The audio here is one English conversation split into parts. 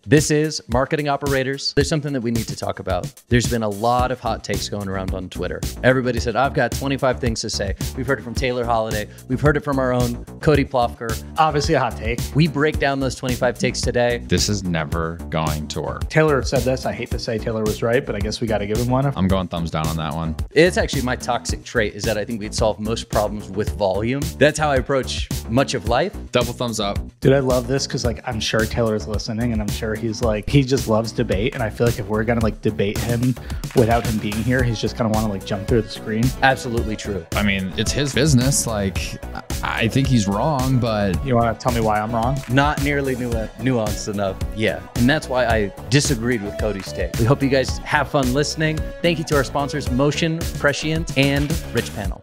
This is Marketing Operators. There's something that we need to talk about. There's been a lot of hot takes going around on Twitter. Everybody said, I've got 25 things to say. We've heard it from Taylor Holiday. We've heard it from our own Cody Plofker. Obviously a hot take. We break down those 25 takes today. This is never going to work. Taylor said this. I hate to say Taylor was right, but I guess we got to give him one. I'm going thumbs down on that one. It's actually my toxic trait is that I think we'd solve most problems with volume. That's how I approach much of life. Double thumbs up. Dude, I love this because I'm sure Taylor's listening and I'm sure he's he just loves debate. And I feel like if we're going to debate him without him being here, he's just going to want to jump through the screen. Absolutely true. I mean, it's his business. I think he's wrong, but... You want to tell me why I'm wrong? Not nearly nuanced enough. Yeah. And that's why I disagreed with Cody's take. We hope you guys have fun listening. Thank you to our sponsors, Motion, Prescient, and Richpanel.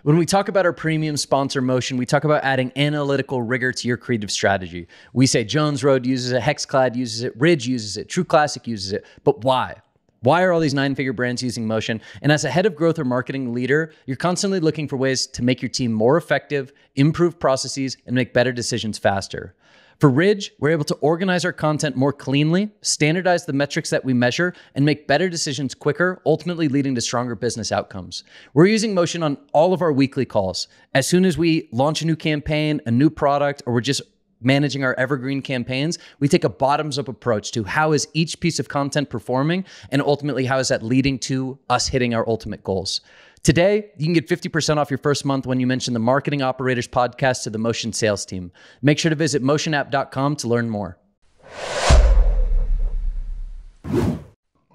When we talk about our premium sponsor Motion, we talk about adding analytical rigor to your creative strategy. We say Jones Road uses it, Hexclad uses it, Ridge uses it, True Classic uses it, but why? Why are all these 9-figure brands using Motion? And as a head of growth or marketing leader, you're constantly looking for ways to make your team more effective, improve processes, and make better decisions faster. For Ridge, we're able to organize our content more cleanly, standardize the metrics that we measure, and make better decisions quicker, ultimately leading to stronger business outcomes. We're using Motion on all of our weekly calls. As soon as we launch a new campaign, a new product, or we're just managing our evergreen campaigns, we take a bottoms-up approach to how is each piece of content performing, and ultimately how is that leading to us hitting our ultimate goals. Today, you can get 50% off your first month when you mention the Marketing Operators podcast to the Motion sales team. Make sure to visit motionapp.com to learn more.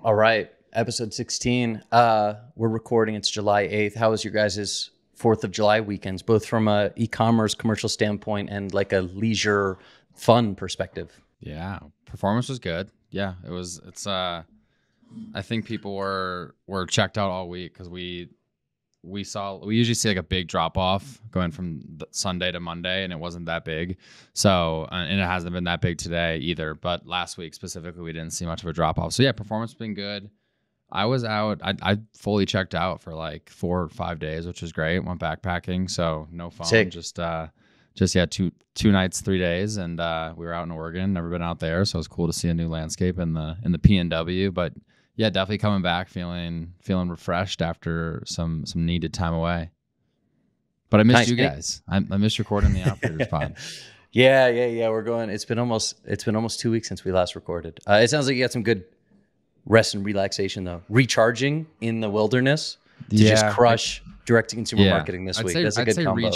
All right, episode 16. We're recording. It's July 8th. How was your guys' 4th of July weekends, both from a e-commerce commercial standpoint and a leisure fun perspective? Yeah, performance was good. Yeah, I think people were checked out all week because we usually see a big drop off going from Sunday to Monday, and it wasn't that big. So, and it hasn't been that big today either. But last week specifically, we didn't see much of a drop off. So yeah, performance has been good. I was out. I fully checked out for 4 or 5 days, which was great. Went backpacking, so no phone. Sick. Just 2 nights, 3 days, and we were out in Oregon. Never been out there, so it was cool to see a new landscape in the PNW. But yeah, definitely coming back feeling refreshed after some needed time away. But I missed you guys. I missed recording the Operators pod. Yeah. We're going. It's been almost 2 weeks since we last recorded. It sounds like you got some good rest and relaxation though. Recharging in the wilderness to just crush direct-to-consumer marketing this week. That's a good combo.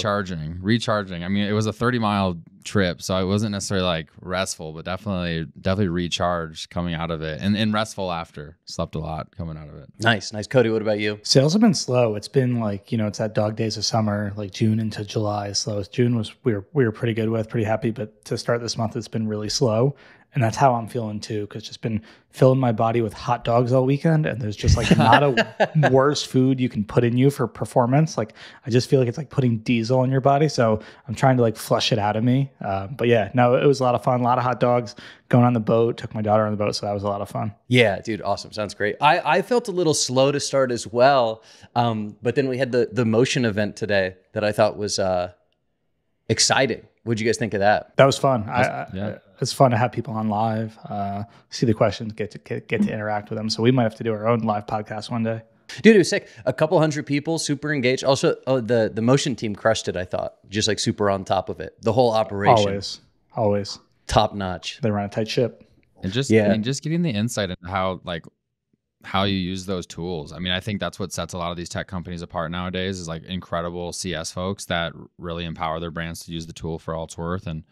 Recharging. I mean, it was a 30-mile trip, so it wasn't necessarily restful, but definitely recharged coming out of it, and restful after. Slept a lot coming out of it. Nice. Cody, what about you? Sales have been slow. It's been it's that dog days of summer, June into July is slow. June was we were pretty good with, pretty happy, but to start this month, it's been really slow. And that's how I'm feeling too, because just been filling my body with hot dogs all weekend, and there's just not a worse food you can put in you for performance. I just feel like it's putting diesel in your body, so I'm trying to flush it out of me. But yeah, no, it was a lot of fun. A lot of hot dogs. Going on the boat, took my daughter on the boat, so that was a lot of fun. Yeah, dude, awesome. Sounds great. I felt a little slow to start as well, but then we had the Motion event today that I thought was exciting. What'd you guys think of that? That was fun. It's fun to have people on live, see the questions, get to interact with them. So we might have to do our own live podcast one day. Dude, it was sick. A couple hundred people, super engaged. Also, the Motion team crushed it, I thought. Just super on top of it. The whole operation. Always. Top notch. They run a tight ship. And just getting the insight into how you use those tools. I mean, I think that's what sets a lot of these tech companies apart nowadays is incredible CS folks that really empower their brands to use the tool for all it's worth. And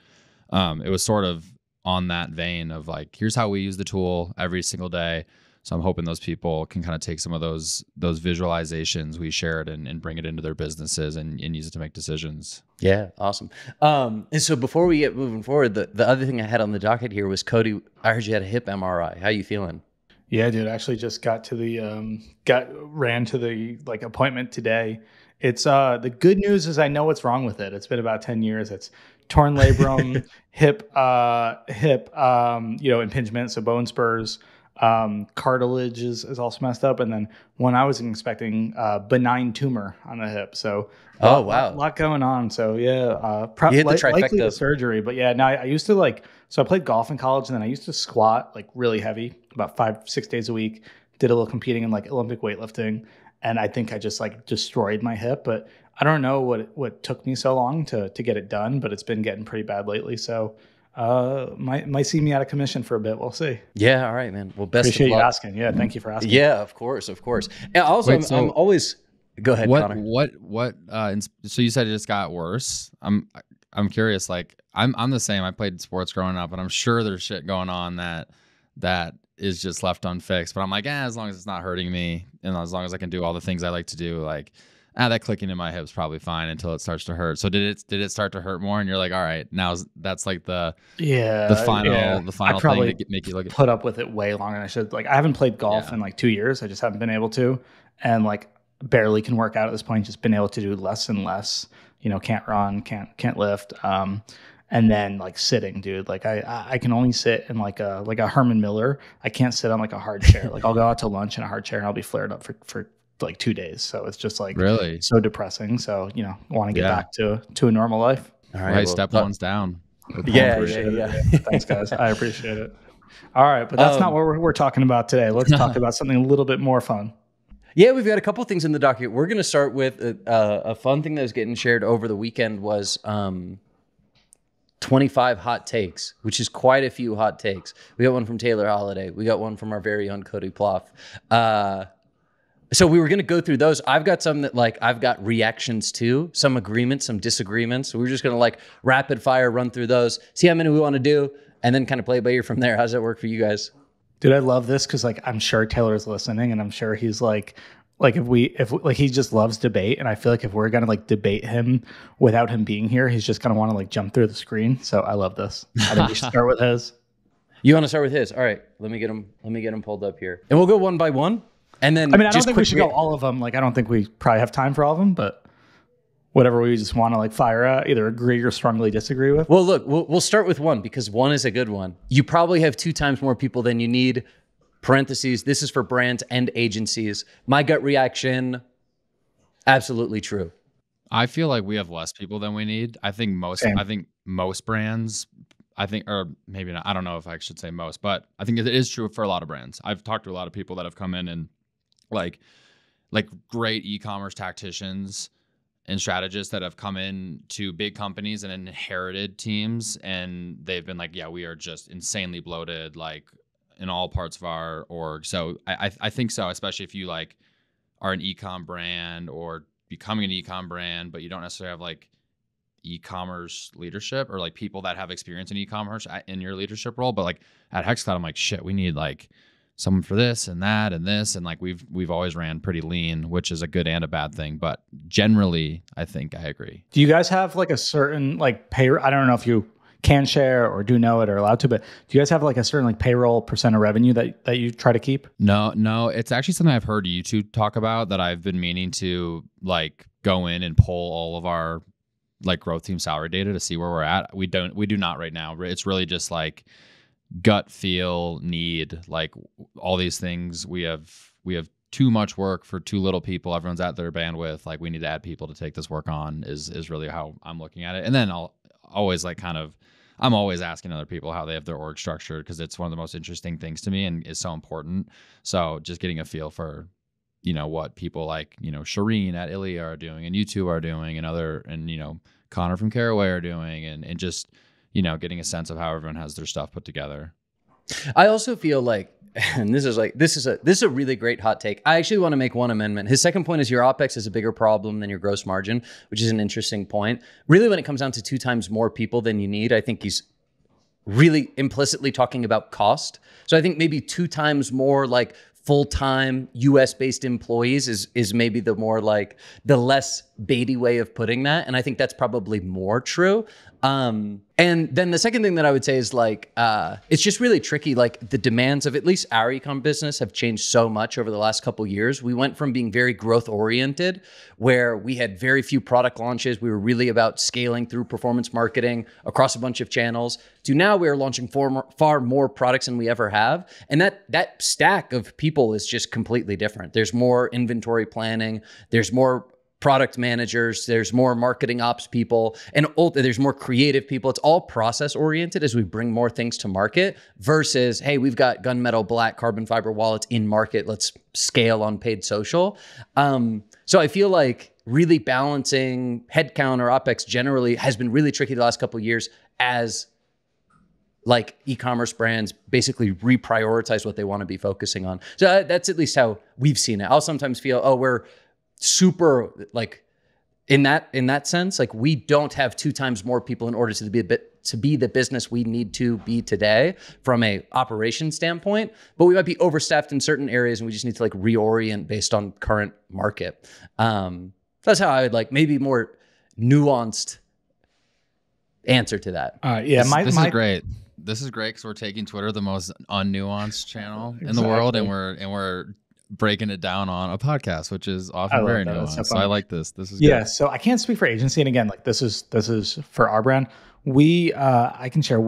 it was sort of on that vein of here's how we use the tool every single day. So I'm hoping those people can kind of take some of those visualizations we shared and bring it into their businesses and use it to make decisions. Yeah, awesome. And so before we get moving forward, the other thing I had on the docket here was, Cody, I heard you had a hip MRI. How you feeling? Yeah, dude, I actually just got to ran to the appointment today. It's the good news is I know what's wrong with it. It's been about 10 years. It's torn labrum, hip impingement, so bone spurs, Cartilage is also messed up. And then when I was expecting benign tumor on the hip. So Oh, wow. lot going on. So yeah, You hit the likely trifecta. the surgery. But yeah, now I used to so I played golf in college, and then I used to squat like really heavy, about 5-6 days a week. Did a little competing in like Olympic weightlifting, and I think I just like destroyed my hip. But I don't know what took me so long to get it done, but it's been getting pretty bad lately. So might see me out of commission for a bit. We'll see. Yeah. All right, man. Well, best Appreciate of you luck. asking. Yeah, thank you for asking. Yeah, of course. And also, Wait, I'm always, go ahead, Connor. So you said it just got worse. I'm curious. Like I'm the same. I played sports growing up, and I'm sure there's shit going on that is just left unfixed. But I'm like, as long as it's not hurting me, and as long as I can do all the things I like to do, like, that clicking in my hip's probably fine until it starts to hurt. So did it start to hurt more? And you're like, all right, now that's like the final thing to make you look at. Put up with it way longer than I should. Like I haven't played golf in like 2 years. I just haven't been able to, and like barely can work out at this point. Just been able to do less and less. Can't run, can't lift. And then like sitting, dude, like I can only sit in like a Herman Miller. I can't sit on like a hard chair. Like I'll go out to lunch in a hard chair and I'll be flared up for like 2 days. So it's just like really so depressing. So, want to get back to a normal life. All right. Step one's down. Yeah. Thanks, guys. I appreciate it. All right. But that's not what we're talking about today. Let's talk about something a little bit more fun. Yeah, we've got a couple things in the docket. We're going to start with a fun thing that was getting shared over the weekend was 25 hot takes, which is quite a few hot takes. We got one from Taylor Holiday. We got one from our very own Cody Plouffe. So we were going to go through those. I've got some that I've got reactions to, some agreements, some disagreements. So we're just going to rapid fire run through those, see how many we want to do, and then kind of play it by ear from there. How does that work for you guys? Dude, I love this because I'm sure Taylor's listening, and I'm sure he's if he just loves debate, and I feel like if we're gonna debate him without him being here, he's just gonna want to jump through the screen. So I love this. I think we should start with his. You want to start with his? All right, let me get him pulled up here, and we'll go one by one. And then I don't think we should go all of them. I don't think we probably have time for all of them, but whatever we just want to fire at, either agree or strongly disagree with. Well, look, we'll start with one because one is a good one. You probably have 2 times more people than you need. Parentheses, this is for brands and agencies. My gut reaction, absolutely true. I feel like we have less people than we need. I think most brands, or maybe not, I don't know if I should say most, but I think it is true for a lot of brands. I've talked to a lot of people that have come in and like great e-commerce tacticians and strategists that have come in to big companies and inherited teams, and they've been like, yeah, we are just insanely bloated, in all parts of our org. So I think so, especially if you are an e-com brand or becoming an e-com brand, but you don't necessarily have e-commerce leadership or people that have experience in e-commerce in your leadership role. But at HexCloud, I'm like, shit, we need someone for this and that and this, and we've always ran pretty lean, which is a good and a bad thing. But generally, I think I agree. Do you guys have a certain pay? I don't know if you can share or do know it or allowed to, but do you guys have a certain payroll percent of revenue that you try to keep? No, it's actually something I've heard you two talk about that I've been meaning to go in and pull all of our growth team salary data to see where we're at. We do not right now. It's really just gut feel, need, all these things. We have too much work for too little people. Everyone's at their bandwidth. We need to add people to take this work on is really how I'm looking at it. And then I'll always I'm always asking other people how they have their org structured because it's one of the most interesting things to me and is so important. So just getting a feel for, what people Shireen at Ilya are doing and you two are doing and Connor from Caraway are doing and just, getting a sense of how everyone has their stuff put together. I also feel and this is a really great hot take. I actually want to make one amendment. His second point is your OpEx is a bigger problem than your gross margin, which is an interesting point. Really, when it comes down to 2 times more people than you need, I think he's really implicitly talking about cost. So I think maybe 2 times more full-time US-based employees is maybe the more the less baity way of putting that. And I think that's probably more true. And then the second thing that I would say is like, it's just really tricky. Like the demands of at least our ecom business have changed so much over the last couple of years. We went from being very growth oriented, where we had very few product launches. We were really about scaling through performance marketing across a bunch of channels, to now we are launching far more products than we ever have. And that stack of people is just completely different. There's more inventory planning. There's more product managers, there's more marketing ops people, and there's more creative people. It's all process oriented as we bring more things to market versus, hey, we've got gunmetal black carbon fiber wallets in market. Let's scale on paid social. So I feel like really balancing headcount or OpEx generally has been really tricky the last couple of years as like e-commerce brands basically reprioritize what they want to be focusing on. So that's at least how we've seen it. I'll sometimes feel, oh, we're super like in that sense, like we don't have 2 times more people in order to be the business we need to be today from a operation standpoint, but we might be overstaffed in certain areas and we just need to like reorient based on current market. That's how I would like maybe more nuanced answer to that. Yeah, this is great. This is great because we're taking Twitter, the most unnuanced channel in the world, and we're breaking it down on a podcast, which is often very nuanced. So I like this. This is good. Yeah. So I can't speak for agency, and again, like this is for our brand. I can share.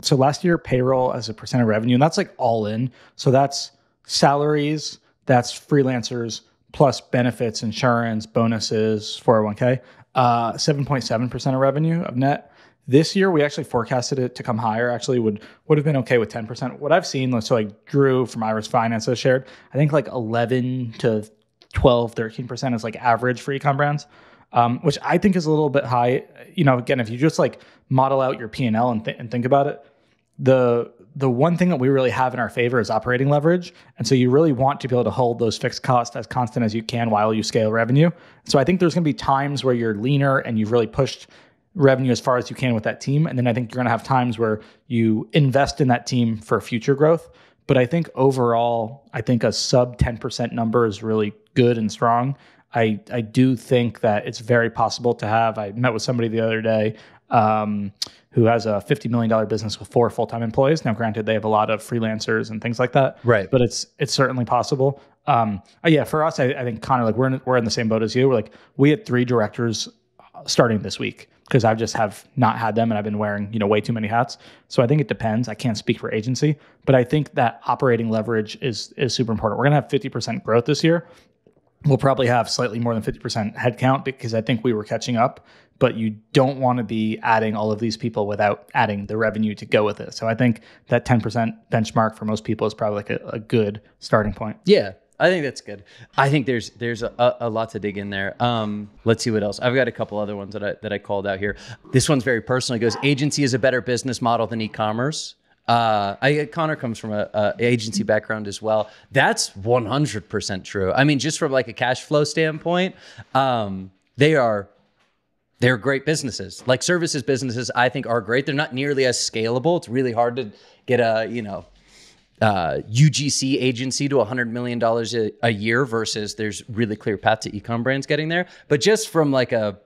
So last year, payroll as a percent of revenue, and that's like all in. So that's salaries, that's freelancers plus benefits, insurance, bonuses, 401k. 7.7% of revenue of net. This year, we actually forecasted it to come higher. Actually, would have been okay with 10%. What I've seen, so like Drew from Iris Finance has shared, I think like 11 to 12, 13% is like average for ecom brands, which I think is a little bit high. You know, again, if you just like model out your P&L and think about it, the one thing that we really have in our favor is operating leverage. And so you really want to be able to hold those fixed costs as constant as you can while you scale revenue. So I think there's going to be times where you're leaner and you've really pushed revenue as far as you can with that team. And then I think you're going to have times where you invest in that team for future growth. But I think overall, I think a sub 10% number is really good and strong. I do think that it's very possible to have, I met with somebody the other day who has a $50 million business with 4 full-time employees. Now, granted, they have a lot of freelancers and things like that. Right. But it's certainly possible. Yeah, for us, I think, Connor, like we're in the same boat as you. We had 3 directors starting this week, because I just have not had them and I've been wearing, way too many hats. So I think it depends. I can't speak for agency, but I think that operating leverage is super important. We're going to have 50% growth this year. We'll probably have slightly more than 50% headcount because I think we were catching up, but you don't want to be adding all of these people without adding the revenue to go with it. So I think that 10% benchmark for most people is probably like a good starting point. Yeah. I think that's good. I think there's a lot to dig in there. Let's see what else. I've got a couple other ones that I called out here. This one's very personal. It goes, agency is a better business model than e-commerce. Connor comes from a agency background as well. That's 100% true. I mean, just from like a cash flow standpoint, they're great businesses. Like services businesses, I think are great. They're not nearly as scalable. It's really hard to get UGC agency to $100 million a year versus there's really clear path to e-com brands getting there. But just from like a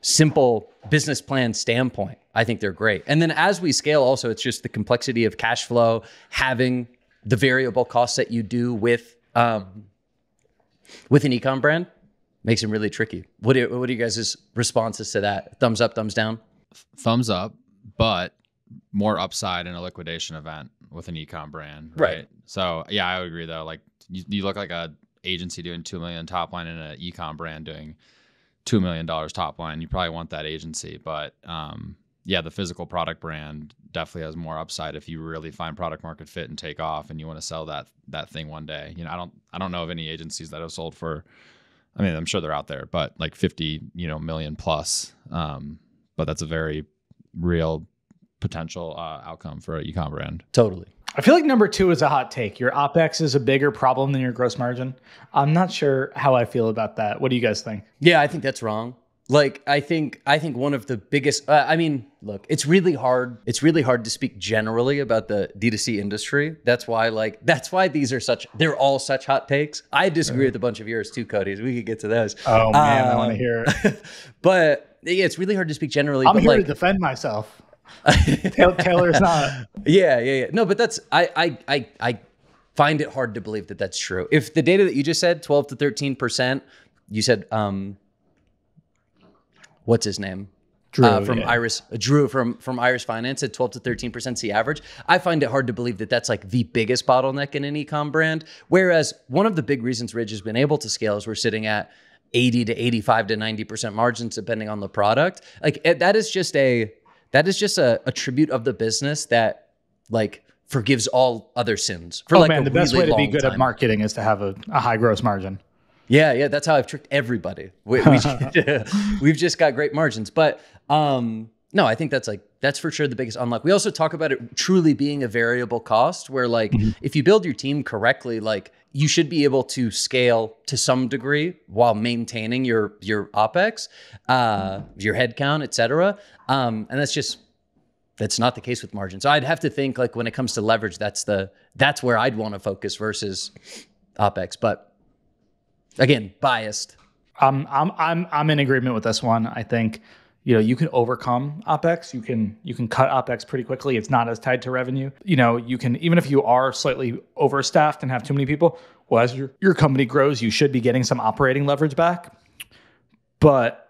simple business plan standpoint, I think they're great. And then as we scale also, it's just the complexity of cash flow, having the variable costs that you do with an e-com brand makes them really tricky. What are you guys' responses to that? Thumbs up, thumbs down? Thumbs up, but more upside in a liquidation event with an e-com brand, right? So yeah, I would agree though. Like you look like a agency doing 2 million top line and an e-com brand doing $2 million top line. You probably want that agency, but yeah, the physical product brand definitely has more upside if you really find product market fit and take off, and you want to sell that thing one day. I don't know of any agencies that have sold for. I mean, I'm sure they're out there, but like 50 million plus. But that's a very real potential outcome for an e-com brand. Totally. I feel like number 2 is a hot take. Your OpEx is a bigger problem than your gross margin. I'm not sure how I feel about that. What do you guys think? Yeah, I think that's wrong. Like I think one of the biggest. I mean, look, it's really hard. It's really hard to speak generally about the D2C industry. That's why these are such. They're all such hot takes. I disagree with a bunch of yours too, Cody. We could get to those. Oh man, I want to hear it. But yeah, it's really hard to speak generally. I'm but here like, to defend myself. Taylor's not. Yeah. No, but that's I find it hard to believe that that's true. If the data that you just said, 12 to 13%, you said what's his name? Drew from Iris. Drew from Iris Finance at 12 to 13% the average. I find it hard to believe that that's like the biggest bottleneck in an e-com brand. Whereas one of the big reasons Ridge has been able to scale is we're sitting at 80 to 85 to 90% margins depending on the product. Like that is just a tribute of the business that like forgives all other sins. For the best way to be good at marketing is to have a high gross margin. Yeah, that's how I've tricked everybody. We've just got great margins. But no, I think that's for sure the biggest unlock. We also talk about it truly being a variable cost where like if you build your team correctly, like you should be able to scale to some degree while maintaining your OpEx, your headcount, et cetera. And that's not the case with margins. So I'd have to think like when it comes to leverage, that's where I'd want to focus versus OpEx. But again, biased. I'm in agreement with this one. I think you can overcome OpEx. You can cut OpEx pretty quickly. It's not as tied to revenue. You can, even if you are slightly overstaffed and have too many people, well, as your company grows, you should be getting some operating leverage back. But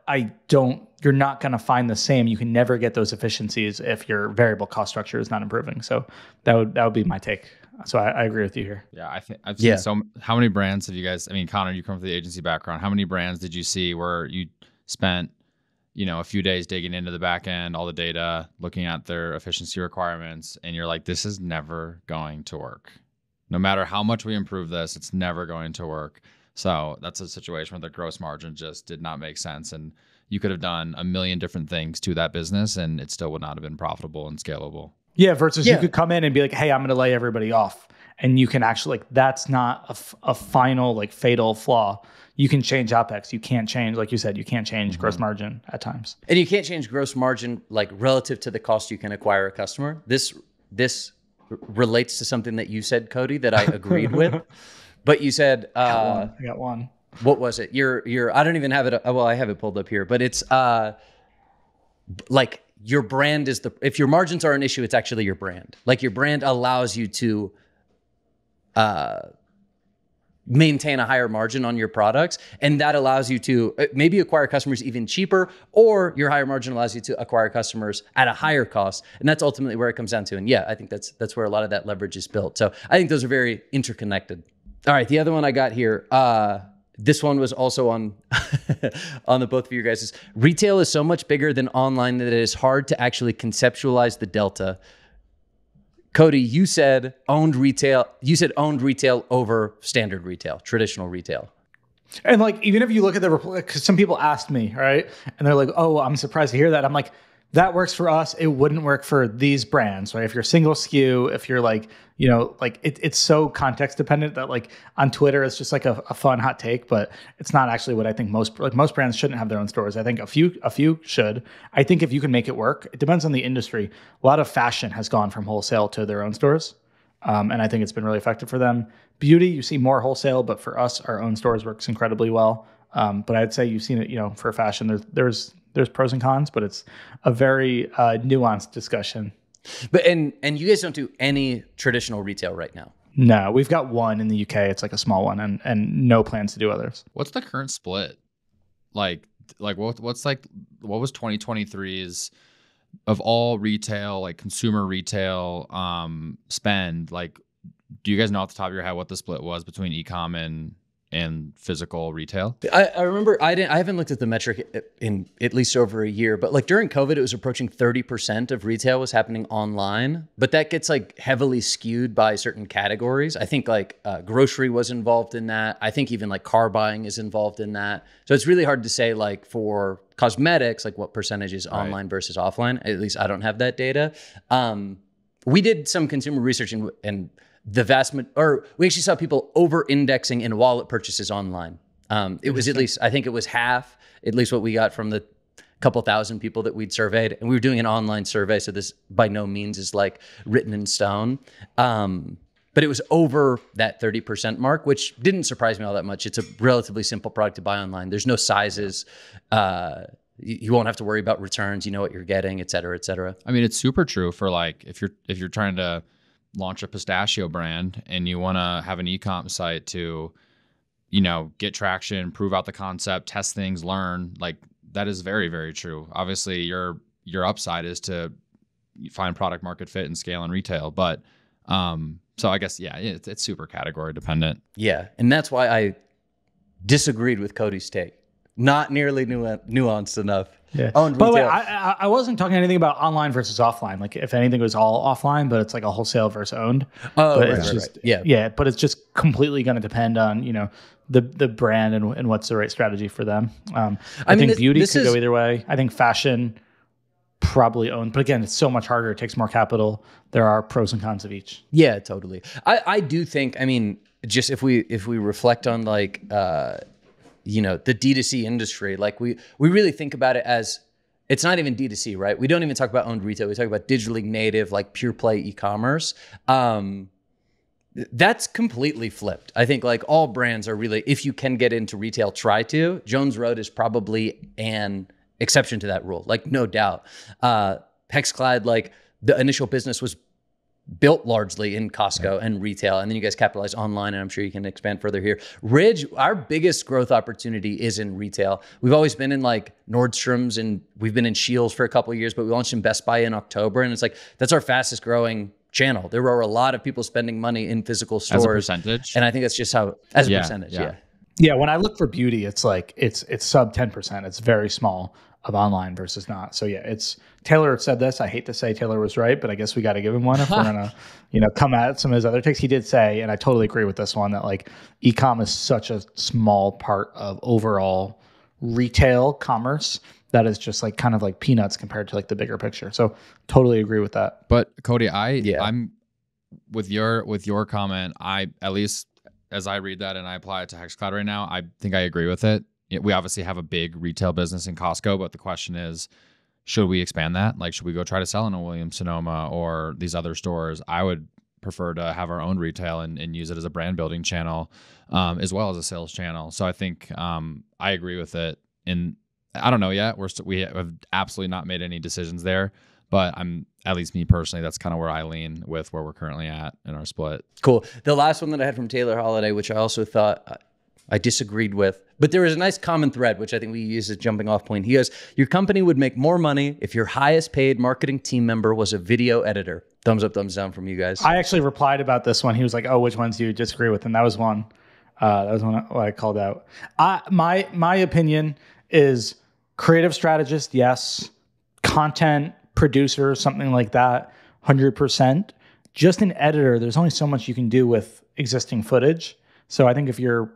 you're not going to find the same. You can never get those efficiencies if your variable cost structure is not improving. So that would be my take. So I agree with you here. Yeah, I've seen how many brands have you guys, I mean, Connor, you come from the agency background. How many brands did you see where you spent, a few days digging into the back end, all the data, looking at their efficiency requirements, and you're like, this is never going to work. No matter how much we improve this, it's never going to work. So that's a situation where the gross margin just did not make sense. And you could have done a million different things to that business and it still would not have been profitable and scalable. Yeah, versus you could come in and be like, hey, I'm going to lay everybody off. And you can actually, that's not a final, like fatal flaw. You can change OpEx. You can't change, like you said, you can't change gross margin at times. And you can't change gross margin like relative to the cost you can acquire a customer. This relates to something that you said, Cody, that I agreed with. But you said, I got one. What was it? I don't even have it. Well, I have it pulled up here, but it's like your brand is if your margins are an issue, it's actually your brand. Like your brand allows you to maintain a higher margin on your products. And that allows you to maybe acquire customers even cheaper, or your higher margin allows you to acquire customers at a higher cost. And that's ultimately where it comes down to. And yeah, I think that's where a lot of that leverage is built. So I think those are very interconnected. All right, the other one I got here, this one was also on on the both of you guys. Retail is so much bigger than online that it is hard to actually conceptualize the delta. Cody, you said owned retail. You said owned retail over standard retail, traditional retail. And like, even if you look at because some people asked me, right? And they're like, oh, I'm surprised to hear that. I'm like, that works for us. It wouldn't work for these brands, right? If you're single SKU, if you're like, like it's so context dependent that like on Twitter, it's just like a fun hot take, but it's not actually what I think most brands shouldn't have their own stores. I think a few should. I think if you can make it work, it depends on the industry. A lot of fashion has gone from wholesale to their own stores. And I think it's been really effective for them. Beauty, you see more wholesale, but for us, our own stores works incredibly well. But I'd say you've seen it, for fashion, there's pros and cons, but it's a very nuanced discussion. But and you guys don't do any traditional retail right now? No, we've got one in the UK. It's like a small one, and no plans to do others. What's the current split? Like what was 2023's of all retail, like consumer retail spend? Like, do you guys know off the top of your head what the split was between e-com and physical retail? I remember I haven't looked at the metric in at least over a year, but like during COVID, it was approaching 30% of retail was happening online, but that gets like heavily skewed by certain categories. I think like grocery was involved in that. I think even like car buying is involved in that. So it's really hard to say like for cosmetics, like what percentage is online versus offline. At least I don't have that data. We did some consumer research and we actually saw people over-indexing in wallet purchases online. It was at least, I think it was half, at least what we got from the couple thousand people that we'd surveyed. And we were doing an online survey, so this by no means is like written in stone. But it was over that 30% mark, which didn't surprise me all that much. It's a relatively simple product to buy online. There's no sizes. You won't have to worry about returns. You know what you're getting, et cetera, et cetera. I mean, it's super true for like if you're trying to launch a pistachio brand and you want to have an e-com site to, you know, get traction, prove out the concept, test things, learn, like that is very, very true. Obviously, your upside is to find product market fit and scale in retail, but so I guess it's super category dependent. Yeah, and that's why I disagreed with Cody's take. Not nearly nuanced enough. Yeah. By the way, I wasn't talking anything about online versus offline. Like if anything, it was all offline, but it's like a wholesale versus owned. Oh, but right, it's just, right. Yeah, but it's just completely going to depend on, you know, the brand and what's the right strategy for them. I think beauty could go either way. I think fashion probably owned, but again, it's so much harder. It takes more capital. There are pros and cons of each. Yeah, totally. I do think, I mean, just if we reflect on like, you know, the D2C industry, like we really think about it as, it's not even D2C, right? We don't even talk about owned retail. We talk about digitally native, like pure play e-commerce. That's completely flipped. I think like all brands are really, if you can get into retail, try to. Jones Road is probably an exception to that rule, like no doubt. Hexclad, like the initial business was built largely in Costco and retail, and then you guys capitalize online, and I'm sure you can expand further here. Ridge, our biggest growth opportunity is in retail. We've always been in like Nordstrom's, and we've been in Scheels for a couple of years, but we launched in Best Buy in October, and it's like, that's our fastest growing channel. There are a lot of people spending money in physical stores. As a percentage? And I think that's just how, as a percentage, yeah. Yeah, when I look for beauty, it's like, it's sub 10%. It's very small of online versus not. So yeah, it's Taylor said this. I hate to say Taylor was right, but I guess we got to give him one if we're gonna, you know, come at some of his other takes. He did say, and I totally agree with this one, that like e-com is such a small part of overall retail commerce that is just like kind of like peanuts compared to like the bigger picture. So totally agree with that. But Cody, I'm with your comment. I, at least as I read that and I apply it to Hexcloud right now, I think I agree with it. We obviously have a big retail business in Costco, but the question is, should we expand that? Like, should we go try to sell in a Williams-Sonoma or these other stores? I would prefer to have our own retail and use it as a brand building channel, as well as a sales channel. So I think I agree with it. And I don't know yet. We have absolutely not made any decisions there, but at least me personally, that's kind of where I lean with where we're currently at in our split. Cool. The last one that I had from Taylor Holiday, which I also thought I disagreed with, but there was a nice common thread, which I think we use as a jumping off point. He goes, your company would make more money if your highest paid marketing team member was a video editor. Thumbs up, thumbs down from you guys. I actually replied about this one. He was like, oh, which ones do you disagree with? And that was one. That was one I called out. My opinion is creative strategist, yes. Content producer, something like that, 100%. Just an editor, there's only so much you can do with existing footage. So I think if you're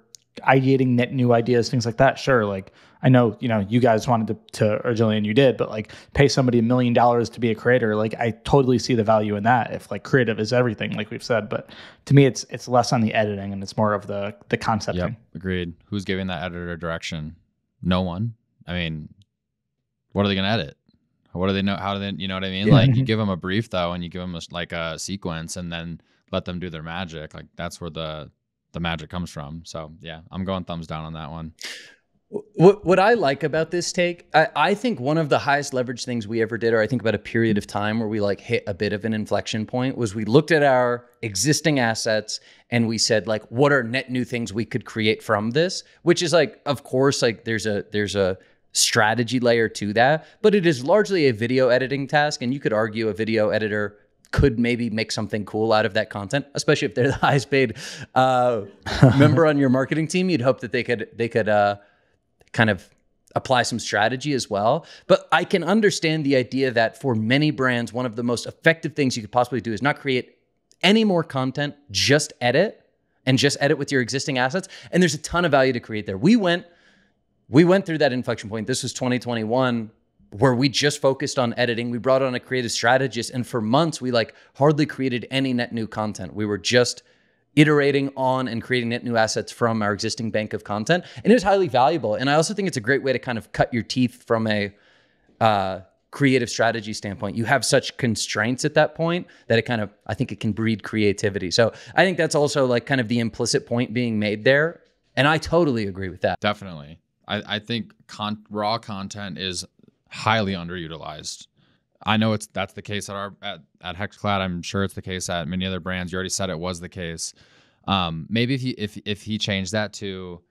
ideating net new ideas, things like that, sure. Like I know, you know, you guys wanted to or Jillian, you did, but like pay somebody $1 million to be a creator. Like I totally see the value in that if like creative is everything, like we've said. But to me, it's less on the editing and it's more of the concepting. Yep, agreed. Who's giving that editor direction? No one. I mean, what are they going to edit? What do they know? How do they, you know what I mean? Yeah. Like you give them a brief though, and you give them like a sequence and then let them do their magic. Like that's where the magic comes from. So yeah, I'm going thumbs down on that one. What I like about this take, I think one of the highest leverage things we ever did, or I think about a period of time where we like hit a bit of an inflection point, was we looked at our existing assets and we said like, what are net new things we could create from this? Which is like, of course, like there's a strategy layer to that, but it is largely a video editing task. And you could argue a video editor could maybe make something cool out of that content, especially if they're the highest paid member on your marketing team. You'd hope that they could kind of apply some strategy as well. But I can understand the idea that for many brands, one of the most effective things you could possibly do is not create any more content, just edit with your existing assets. And there's a ton of value to create there. We went through that inflection point. This was 2021, where we just focused on editing. We brought on a creative strategist, and for months we like hardly created any net new content. We were just iterating on and creating net new assets from our existing bank of content. And it was highly valuable. And I also think it's a great way to kind of cut your teeth from a creative strategy standpoint. You have such constraints at that point that it kind of, I think it can breed creativity. So I think that's also like kind of the implicit point being made there. And I totally agree with that. Definitely. I think raw content is highly underutilized. I know that's the case at Hexclad. I'm sure it's the case at many other brands. You already said it was the case. Maybe if he changed that to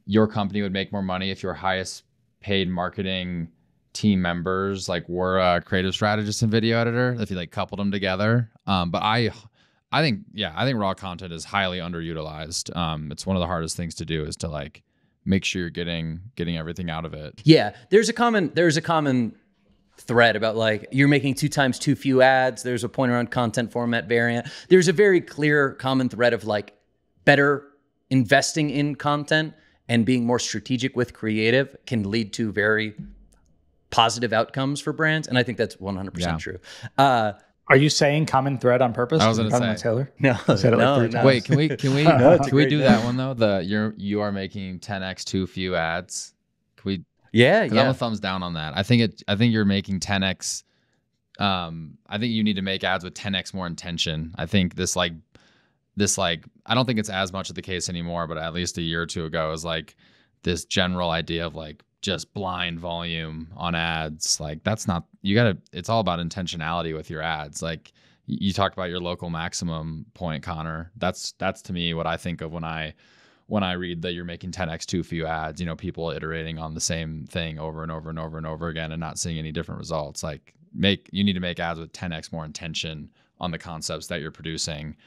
your company would make more money if your highest paid marketing team members like were a creative strategist and video editor, if you like coupled them together. But I think raw content is highly underutilized. It's one of the hardest things to do is to like make sure you're getting everything out of it. Yeah, there's a common thread about like you're making 2 times too few ads. There's a point around content format variant. There's a very clear common thread of like better investing in content and being more strategic with creative can lead to very positive outcomes for brands. And I think that's 100% true. Are you saying common thread on purpose? I was going to say Taylor. No, said it like 3 times. Wait, can we can we do that one though? You are making 10x too few ads. Can we? Yeah. I'm a thumbs down on that. I think you're making 10x. I think you need to make ads with 10x more intention. I think this I don't think it's as much of the case anymore, but at least a year or two ago, it was like this general idea of like just blind volume on ads. Like that's not, it's all about intentionality with your ads. Like you talked about your local maximum point, Connor. That's to me what I think of when I read that you're making 10x too few ads, people iterating on the same thing over and over and over and over again and not seeing any different results. Like you need to make ads with 10x more intention on the concepts that you're producing,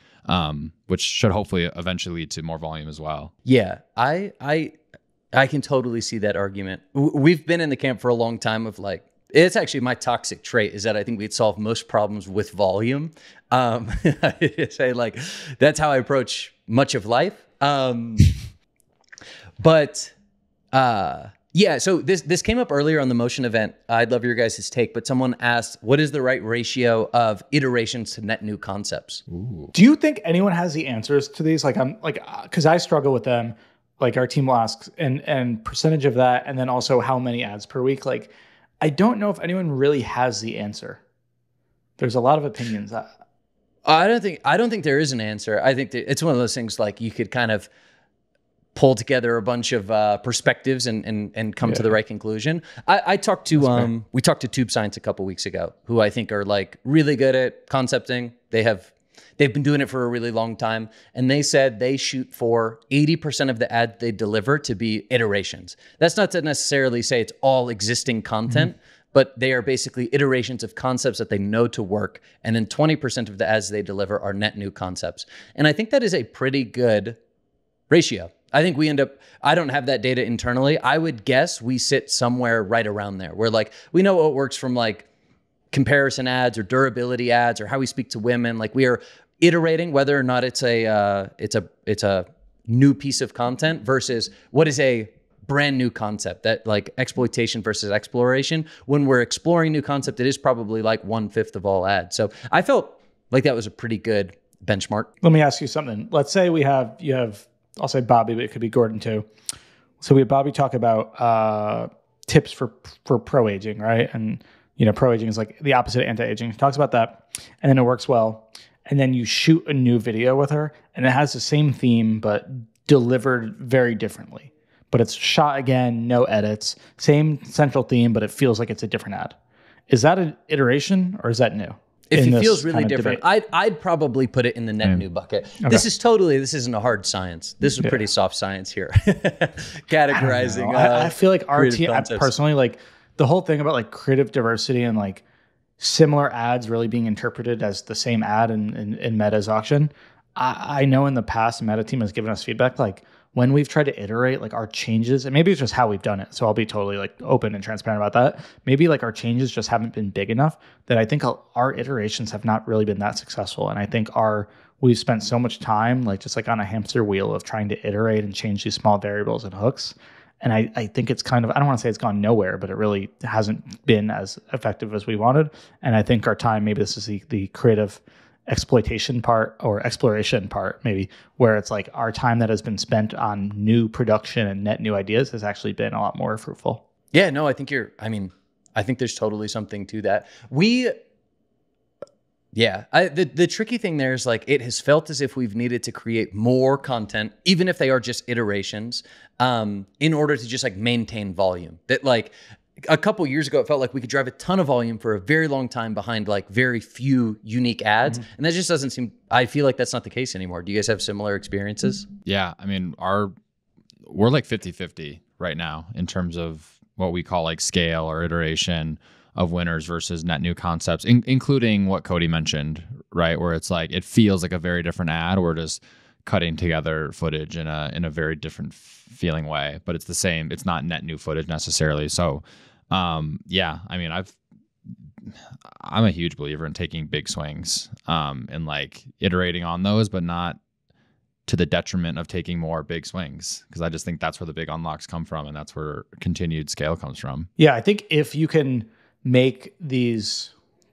which should hopefully eventually lead to more volume as well. Yeah, I can totally see that argument. We've been in the camp for a long time of like, it's actually my toxic trait is that I think we'd solve most problems with volume. I say like, that's how I approach much of life. Yeah, so this came up earlier on the Motion event. I'd love your guys' take, but someone asked, what is the right ratio of iterations to net new concepts? Ooh. Do you think anyone has the answers to these? Like because I struggle with them. Like our team will ask and percentage of that, and then also how many ads per week. Like, I don't know if anyone really has the answer. There's a lot of opinions. I don't think there is an answer. I think that it's one of those things like you could kind of pull together a bunch of perspectives and come to the right conclusion. I talked to we talked to Tube Science a couple weeks ago, who I think are like really good at concepting. They've been doing it for a really long time. And they said they shoot for 80% of the ad they deliver to be iterations. That's not to necessarily say it's all existing content, but they are basically iterations of concepts that they know to work. And then 20% of the ads they deliver are net new concepts. And I think that is a pretty good ratio. I think we end up, I don't have that data internally. I would guess we sit somewhere right around there where like, we know what works from like comparison ads or durability ads or how we speak to women. Like we are iterating whether or not it's a new piece of content versus what is a brand new concept, that like exploitation versus exploration. When we're exploring new concept, it is probably like 1/5 of all ads. So I felt like that was a pretty good benchmark. Let me ask you something. Let's say you have, I'll say Bobby, but it could be Gordon too. So we have Bobby talk about tips for pro aging, right? And pro aging is like the opposite of anti-aging. He talks about that, and then it works well. And then you shoot a new video with her, and it has the same theme, but delivered very differently. But it's shot again, no edits, same central theme, but it feels like it's a different ad. Is that an iteration or is that new? If it feels really different, I'd probably put it in the net new bucket. Okay. This isn't a hard science. This is pretty soft science here. Categorizing. I feel like our team, personally, like the whole thing about like creative diversity and like similar ads really being interpreted as the same ad in Meta's auction. I know in the past, Meta team has given us feedback like when we've tried to iterate like our changes, and maybe it's just how we've done it. So I'll be totally like open and transparent about that. Maybe like our changes just haven't been big enough that I think our iterations have not really been that successful. And I think we've spent so much time like just like on a hamster wheel of trying to iterate and change these small variables and hooks. And I think it's kind of, I don't want to say it's gone nowhere, but it really hasn't been as effective as we wanted. And I think our time, maybe this is the creative exploitation part or exploration part, maybe, where it's like our time that has been spent on new production and net new ideas has actually been a lot more fruitful. Yeah, no, I think I think there's totally something to that. The tricky thing there is like, it has felt as if we've needed to create more content, even if they are just iterations, in order to just like maintain volume. That like a couple years ago, it felt like we could drive a ton of volume for a very long time behind like very few unique ads. And that just doesn't seem, I feel like that's not the case anymore. Do you guys have similar experiences? Yeah. I mean, we're like 50-50 right now in terms of what we call like scale or iteration of winners versus net new concepts, including what Cody mentioned, right? Where it's like, it feels like a very different ad. We're just cutting together footage in a very different feeling way, but it's the same. It's not net new footage necessarily. So, yeah, I mean, I'm a huge believer in taking big swings, and like iterating on those, but not to the detriment of taking more big swings. Cause I just think that's where the big unlocks come from. And that's where continued scale comes from. Yeah. I think if you can make these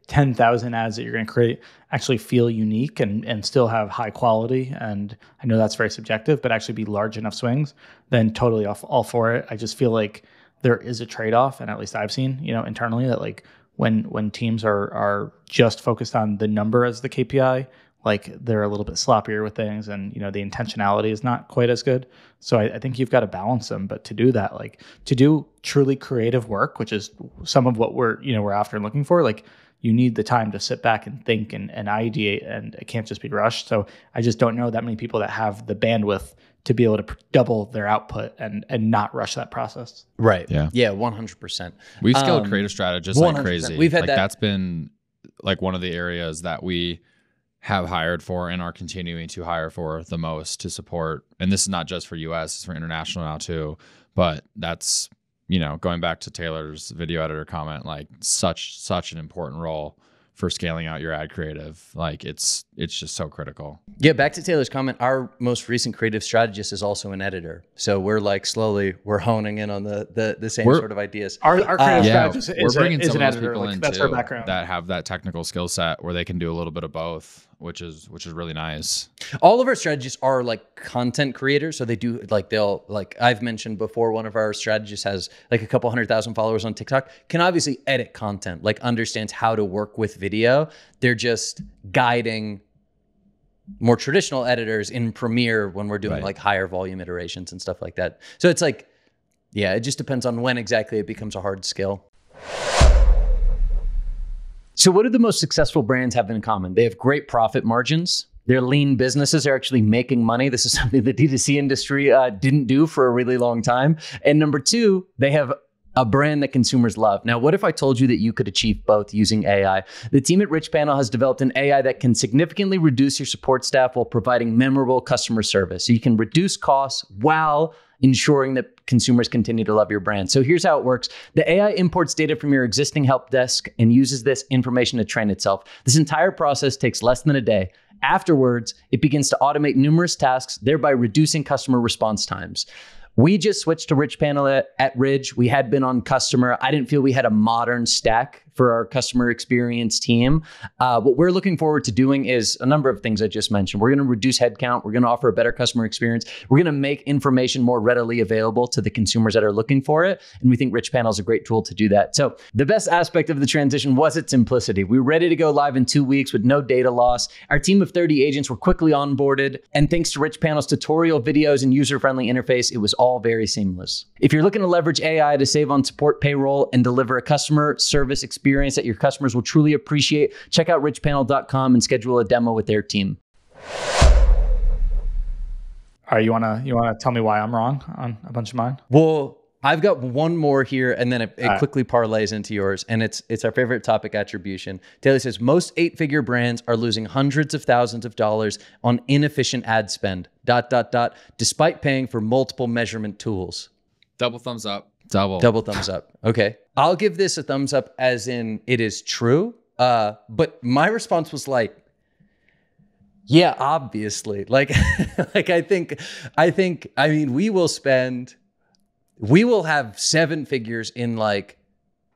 10,000 ads that you're going to create actually feel unique and still have high quality, and I know that's very subjective, but actually be large enough swings, then totally all for it. I just feel like there is a trade-off, and at least I've seen, internally, that like when teams are just focused on the number as the KPI, like they're a little bit sloppier with things, and the intentionality is not quite as good. So I think you've got to balance them. But to do that, like to do truly creative work, which is some of what we're after and looking for, like you need the time to sit back and think and ideate, and it can't just be rushed. So I just don't know that many people that have the bandwidth to be able to double their output and not rush that process. Right. Yeah. Yeah. 100%. We've scaled creative strategists like 100%. crazy. We've had like that's been like one of the areas that we have hired for and are continuing to hire for the most to support. And this is not just for US, it's for international now too. But that's, going back to Taylor's video editor comment, like such an important role for scaling out your ad creative. Like it's just so critical. Yeah, back to Taylor's comment, our most recent creative strategist is also an editor. So we're like we're honing in on the same sort of ideas. Our creative strategist we're bringing is some an of those editor. people Like, in that's too our background. that have that technical skill set where they can do a little bit of both, which is really nice. All of our strategists are like content creators. So they do like I've mentioned before, one of our strategists has like a couple 100,000 followers on TikTok, can obviously edit content, like understands how to work with video. They're just guiding more traditional editors in Premiere when we're doing like higher volume iterations and stuff like that. So it's like, yeah, it just depends on when exactly it becomes a hard skill. So what do the most successful brands have in common? They have great profit margins. They're lean businesses. They're actually making money. This is something the D2C industry didn't do for a really long time. And number two, they have a brand that consumers love. Now, what if I told you that you could achieve both using AI? The team at Richpanel has developed an AI that can significantly reduce your support staff while providing memorable customer service. So you can reduce costs while ensuring that consumers continue to love your brand. So here's how it works. The AI imports data from your existing help desk and uses this information to train itself. This entire process takes less than a day. Afterwards, it begins to automate numerous tasks, thereby reducing customer response times. We just switched to Richpanel at Ridge. We had been on customer. I didn't feel we had a modern stack for our customer experience team. What we're looking forward to doing is a number of things I just mentioned. We're going to reduce headcount. We're going to offer a better customer experience. We're going to make information more readily available to the consumers that are looking for it. And we think Richpanel is a great tool to do that. So the best aspect of the transition was its simplicity. We were ready to go live in 2 weeks with no data loss. Our team of 30 agents were quickly onboarded. And thanks to Richpanel's tutorial videos and user-friendly interface, it was all very seamless. If you're looking to leverage AI to save on support, payroll, and deliver a customer service experience that your customers will truly appreciate, check out richpanel.com and schedule a demo with their team. All right, you wanna tell me why I'm wrong on a bunch of mine? Well, I've got one more here, and then it quickly parlays into yours, and it's our favorite topic, attribution. Taylor says, most 8-figure brands are losing hundreds of thousands of dollars on inefficient ad spend, ... despite paying for multiple measurement tools. Double thumbs up. Double thumbs up. Okay. I'll give this a thumbs up as in it is true. But my response was like, yeah, obviously. Like, I mean, we will have 7 figures in like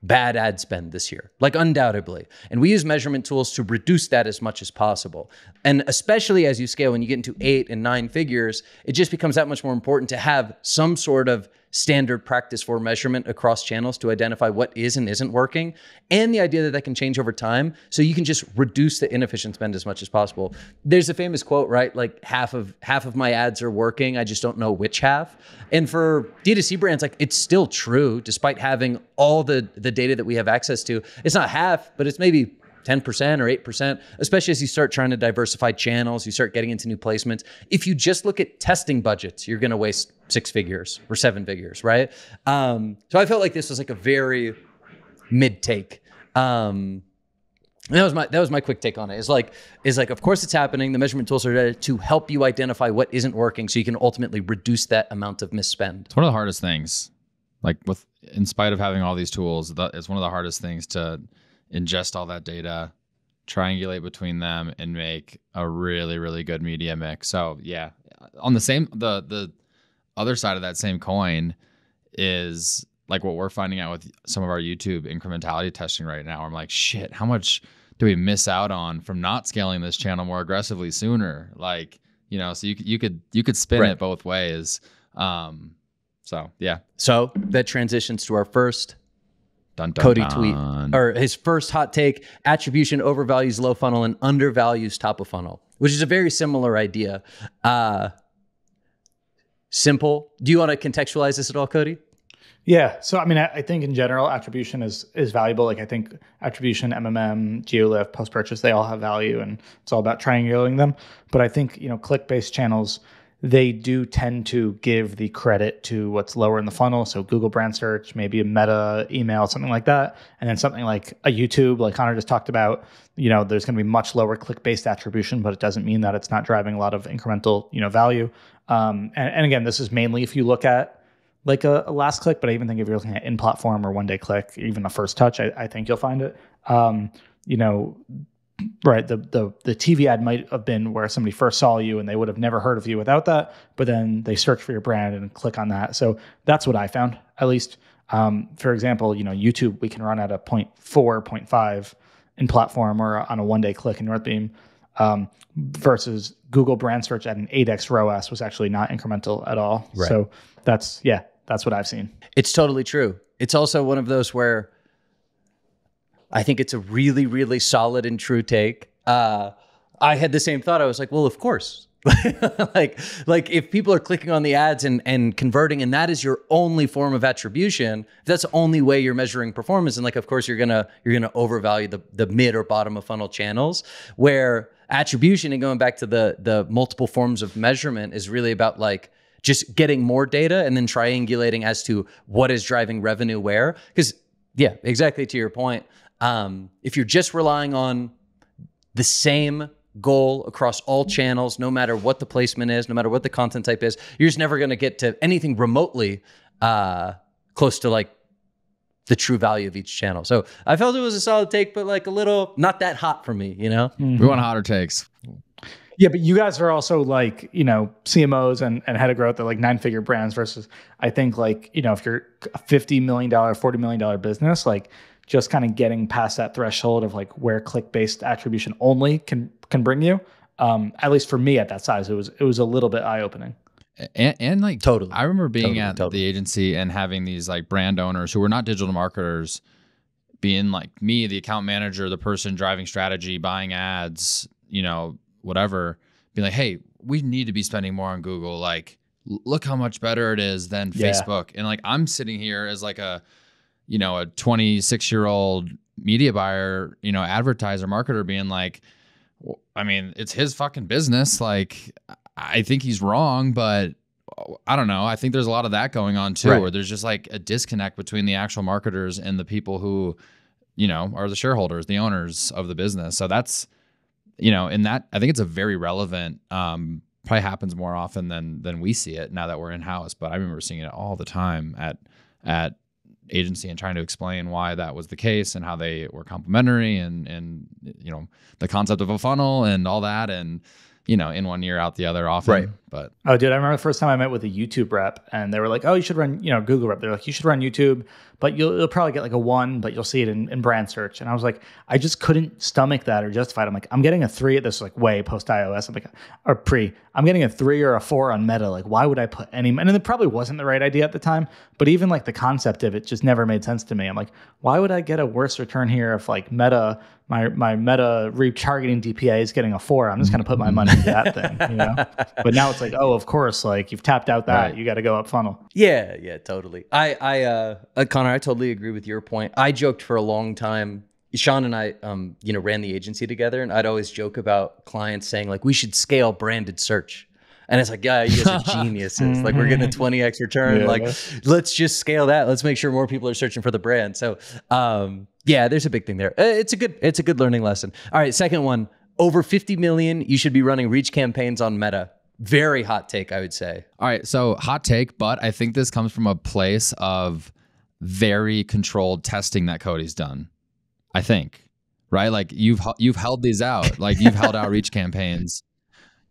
bad ad spend this year, like undoubtedly. And we use measurement tools to reduce that as much as possible. And especially as you scale, when you get into 8 and 9 figures, it just becomes that much more important to have some sort of standard practice for measurement across channels to identify what is and isn't working, and the idea that that can change over time, so you can just reduce the inefficient spend as much as possible. There's a famous quote, right? Like half of my ads are working, I just don't know which half. And for D2C brands, like it's still true, despite having all the data that we have access to. It's not half, but it's maybe 10% or 8%, especially as you start trying to diversify channels, you start getting into new placements. If you just look at testing budgets, you're going to waste 6 figures or 7 figures, right? So I felt like this was like a very mid take. And that was my quick take on it. Is like, of course it's happening. The measurement tools are there to help you identify what isn't working, so you can ultimately reduce that amount of misspend. It's one of the hardest things. Like in spite of having all these tools, it's one of the hardest things to ingest all that data, triangulate between them, and make a really, really good media mix. So yeah, on the other side of that same coin is like what we're finding out with some of our YouTube incrementality testing right now. I'm like, shit, how much do we miss out on from not scaling this channel more aggressively sooner? Like, so you could spin it both ways. So yeah. So that transitions to our first Dun, dun, Cody dun. tweet, or his first hot take: attribution overvalues low funnel and undervalues top of funnel, which is a very similar idea. Simple. Do you want to contextualize this at all, Cody? Yeah. So, I mean, I think in general, attribution is valuable. Like I think attribution, MMM, GeoLift, post-purchase, they all have value, and it's all about triangulating them. But I think, click-based channels, they do tend to give the credit to what's lower in the funnel. So Google brand search, maybe a Meta email, something like that. And then something like a YouTube, like Connor just talked about, there's going to be much lower click-based attribution, but it doesn't mean that it's not driving a lot of incremental, value. And again, this is mainly if you look at like a last click, but I even think if you're looking at in-platform or one-day click, even a first touch, I think you'll find it. Right, the TV ad might have been where somebody first saw you and they would have never heard of you without that, but then they search for your brand and click on that. So that's what I found, at least. For example, YouTube, we can run at a 0.4, 0.5 in platform or on a one-day click in Northbeam, versus Google brand search at an 8x ROAS was actually not incremental at all. Right. So that's what I've seen. It's totally true. It's also one of those where I think it's a really, really solid and true take. I had the same thought. I was like, well, of course. like if people are clicking on the ads and converting, and that is your only form of attribution, if that's the only way you're measuring performance, and like, of course, you're gonna overvalue the mid or bottom of funnel channels, where attribution, and going back to the multiple forms of measurement, is really about like just getting more data and then triangulating as to what is driving revenue where. Because yeah, exactly to your point. If you're just relying on the same goal across all channels, no matter what the placement is, no matter what the content type is, you're just never going to get to anything remotely close to like the true value of each channel. So I felt it was a solid take, but like a little not that hot for me, Mm-hmm. We want hotter takes. Yeah, but you guys are also like, CMOs and head of growth at like 9-figure brands versus I think like, if you're a $50 million, $40 million business, like just kind of getting past that threshold of like where click-based attribution only can bring you. At least for me at that size, it was a little bit eye-opening. And like totally, I remember being at the agency and having these like brand owners who were not digital marketers, being like me, the account manager, the person driving strategy, buying ads, whatever, being like, hey, we need to be spending more on Google. Like, look how much better it is than Facebook. And like, I'm sitting here as like a 26-year-old media buyer, advertiser, marketer, being like, I mean, it's his fucking business. Like, I think he's wrong, but I don't know. I think there's a lot of that going on too, where there's just like a disconnect between the actual marketers and the people who, are the shareholders, the owners of the business. So that's, in that, I think it's a very relevant, probably happens more often than we see it now that we're in-house. But I remember seeing it all the time at agency and trying to explain why that was the case and how they were complementary and the concept of a funnel and all that. And in one year out the other often. Right. But Oh, dude, I remember the first time I met with a YouTube rep and they were like, oh, you should run, Google rep. They're like, you should run YouTube, but you'll probably get like a 1, but you'll see it in brand search. And I was like, I just couldn't stomach that or justify it. I'm like, I'm getting a 3 at this, like way post iOS. I'm like, or pre, I'm getting a 3 or a 4 on Meta. Like, why would I put any, and it probably wasn't the right idea at the time, but even like the concept of it just never made sense to me. I'm like, why would I get a worse return here if like Meta, my Meta retargeting DPA is getting a 4? I'm just going to put my money into that thing, But now it's like, oh, of course, like you've tapped out that, you got to go up funnel. Yeah, totally. I Connor, I totally agree with your point. I joked for a long time. Sean and I, ran the agency together, and I'd always joke about clients saying like, we should scale branded search. And it's like, yeah, you guys are geniuses. Like we're getting a 20x return. Yeah. Like, let's just scale that. Let's make sure more people are searching for the brand. So, yeah, there's a big thing there. It's a good learning lesson. All right, second one. Over 50 million, you should be running reach campaigns on Meta. Very hot take, I would say. all right, so hot take, but I think this comes from a place of very controlled testing that Cody's done. I think, right? Like you've held these out. Like you've held out reach campaigns.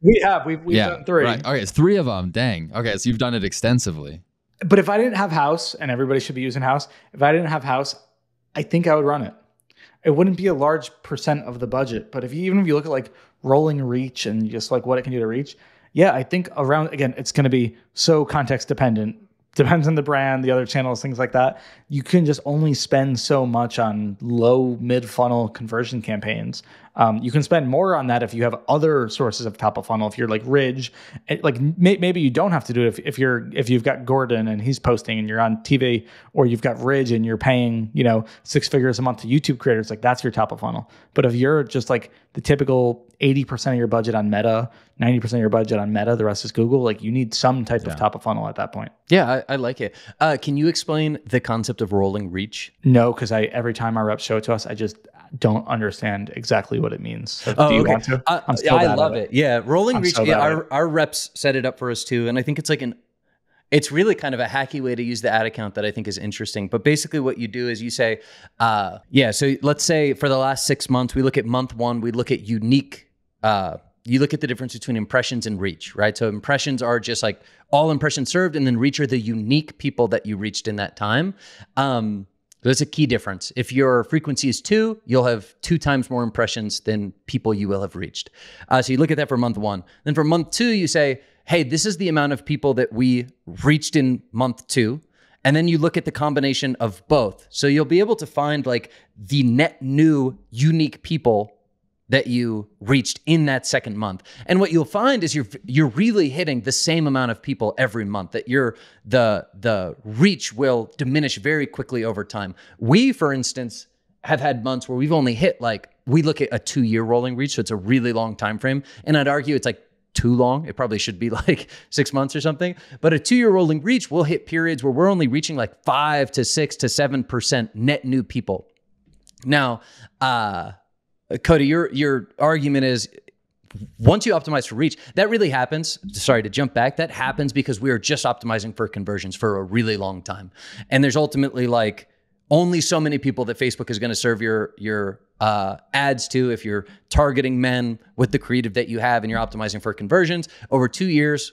We've done 3. Right. Okay, it's 3 of them. Dang. Okay, so you've done it extensively. But if I didn't have House, and everybody should be using House, if I didn't have House, I think I would run it. It wouldn't be a large percent of the budget, but even if you look at like rolling reach and just like what it can do to reach, yeah, I think around, again, it's going to be so context dependent. Depends on the brand, the other channels, things like that. You can just only spend so much on low mid-funnel conversion campaigns. You can spend more on that if you have other sources of top of funnel. If you're like Ridge, like maybe you don't have to do it if you've got Gordon and he's posting and you're on TV, or you've got Ridge and you're paying 6 figures a month to YouTube creators. Like that's your top of funnel. But if you're just like the typical 80% of your budget on Meta, 90% of your budget on Meta, the rest is Google, like you need some type of top of funnel at that point. Yeah, I like it. Can you explain the concept of rolling reach? No, because every time our reps show it to us, I just don't understand exactly what it means. So do you want to? I love it. Yeah, rolling reach. Yeah, our reps set it up for us too, and I think it's like it's really kind of a hacky way to use the ad account that I think is interesting. But basically what you do is you say, so let's say for the last 6 months, we look at month 1, we look at unique, you look at the difference between impressions and reach, right? So impressions are just like all impressions served, and then reach are the unique people that you reached in that time. That's a key difference. If your frequency is 2, you'll have 2 times more impressions than people you will have reached. So you look at that for month 1. Then for month 2, you say, hey, this is the amount of people that we reached in month 2. And then you look at the combination of both. So you'll be able to find like the net new unique people that you reached in that second month. And what you'll find is you're really hitting the same amount of people every month, that the reach will diminish very quickly over time. We, for instance, have had months where we've only hit we look at a 2-year rolling reach, so it's a really long time frame. And I'd argue it's like too long. It probably should be like 6 months or something. But a 2-year rolling reach will hit periods where we're only reaching like 5 to 6 to 7% net new people. Now, Cody, your argument is once you optimize for reach, that really happens. Sorry to jump back. That happens because we are just optimizing for conversions for a really long time. And there's ultimately like only so many people that Facebook is going to serve your ads to if you're targeting men with the creative that you have and you're optimizing for conversions. Over 2 years,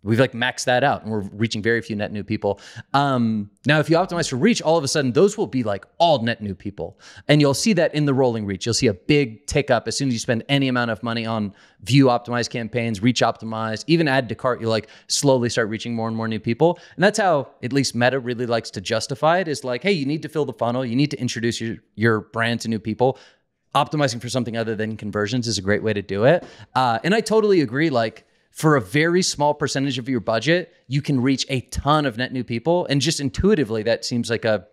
we've maxed that out and we're reaching very few net new people. Now, if you optimize for reach, all of a sudden those will be all net new people. And you'll see that in the rolling reach. You'll see a big tick up as soon as you spend any amount of money on view optimized campaigns, reach optimized, even add to cart, you slowly start reaching more and more new people. And that's how at least Meta really likes to justify it, is hey, you need to fill the funnel. You need to introduce your brand to new people. Optimizing for something other than conversions is a great way to do it. And I totally agree. For a very small percentage of your budget, you can reach a ton of net new people. And just intuitively, that seems like a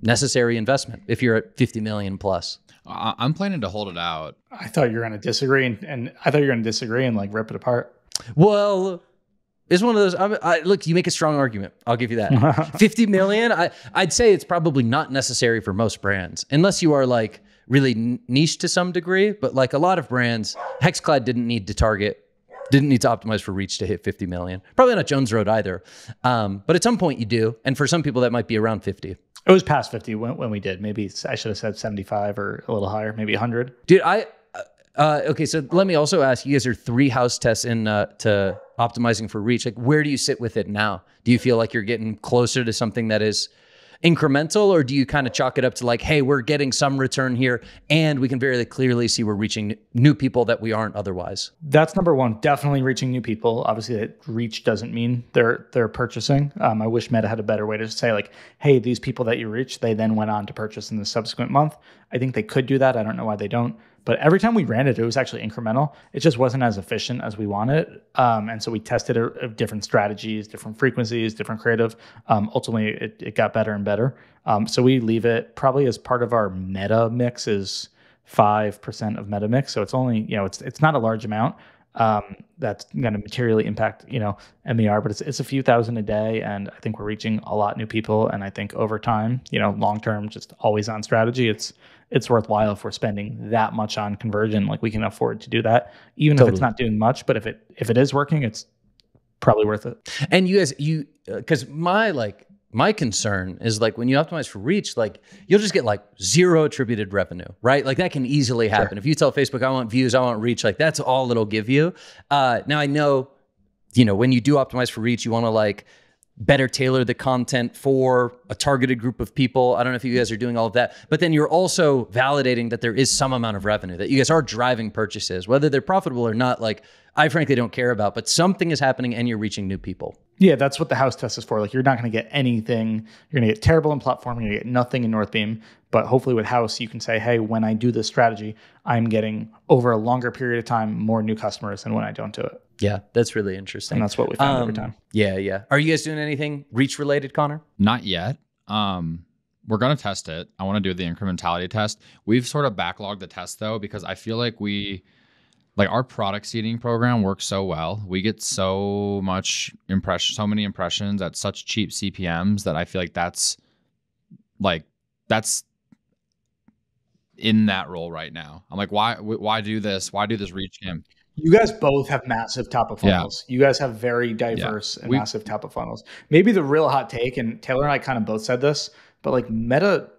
necessary investment if you're at 50 million plus. I'm planning to hold it out. I thought you were going to disagree, and I thought you were going to disagree and rip it apart. Well, it's one of those. Look, you make a strong argument. I'll give you that. 50 million, I'd say it's probably not necessary for most brands, unless you are really niche to some degree. But a lot of brands, Hexclad didn't need to optimize for reach to hit 50 million. Probably not Jones Road either. But at some point you do. And for some people that might be around 50. It was past 50 when we did. Maybe I should have said 75 or a little higher, maybe 100. Dude, Okay, so let me also ask, you guys are 3 house tests in to optimizing for reach. Like, where do you sit with it now? Do you feel like you're getting closer to something that is incremental, or do you kind of chalk it up to like, hey, we're getting some return here and we can very clearly see we're reaching new people that we aren't otherwise? That's number one, definitely reaching new people. Obviously, that reach doesn't mean they're purchasing. I wish Meta had a better way to say like, hey, these people that you reach, they then went on to purchase in the subsequent month. I think they could do that. I don't know why they don't. But every time we ran it, it was actually incremental. It just wasn't as efficient as we wanted. And so we tested different strategies, different frequencies, different creative. Ultimately, it got better and better. So we leave it probably as part of our meta mix is 5% of meta mix. So it's only, it's not a large amount. That's going to materially impact, MER, but it's a few thousand a day. And I think we're reaching a lot new people. And I think over time, long-term, just always on strategy, it's worthwhile if we're spending that much on conversion. Like we can afford to do that, even if it's not doing much, but if it is working, it's probably worth it. And you guys, because my concern is like when you optimize for reach, like you'll just get like 0 attributed revenue, right? Like that can easily happen. Sure. If you tell Facebook, I want views, I want reach, like that's all it'll give you. Now I know, when you do optimize for reach, you want to like better tailor the content for a targeted group of people. I don't know if you guys are doing all of that, but then you're also validating that there is some amount of revenue, that you guys are driving purchases, whether they're profitable or not. Like I frankly don't care about, but something is happening and you're reaching new people. Yeah, that's what the house test is for. Like you're not going to get anything. You're going to get terrible in platform. You're going to get nothing in Northbeam. But hopefully with house, you can say, hey, when I do this strategy, I'm getting over a longer period of time more new customers than when I don't do it. Yeah, that's really interesting. And that's what we found every time. Yeah. Are you guys doing anything reach related, Connor? Not yet. We're going to test it. I want to do the incrementality test. We've sort of backlogged the test though, because I feel like our product seeding program works so well. We get so many impressions at such cheap CPMs that I feel like that's in that role right now. I'm like, why do this? Why do this reach game? You guys both have massive top of funnels. Yeah. You guys have very diverse and massive top of funnels. Maybe the real hot take, and Taylor and I kind of both said this, but like Meta's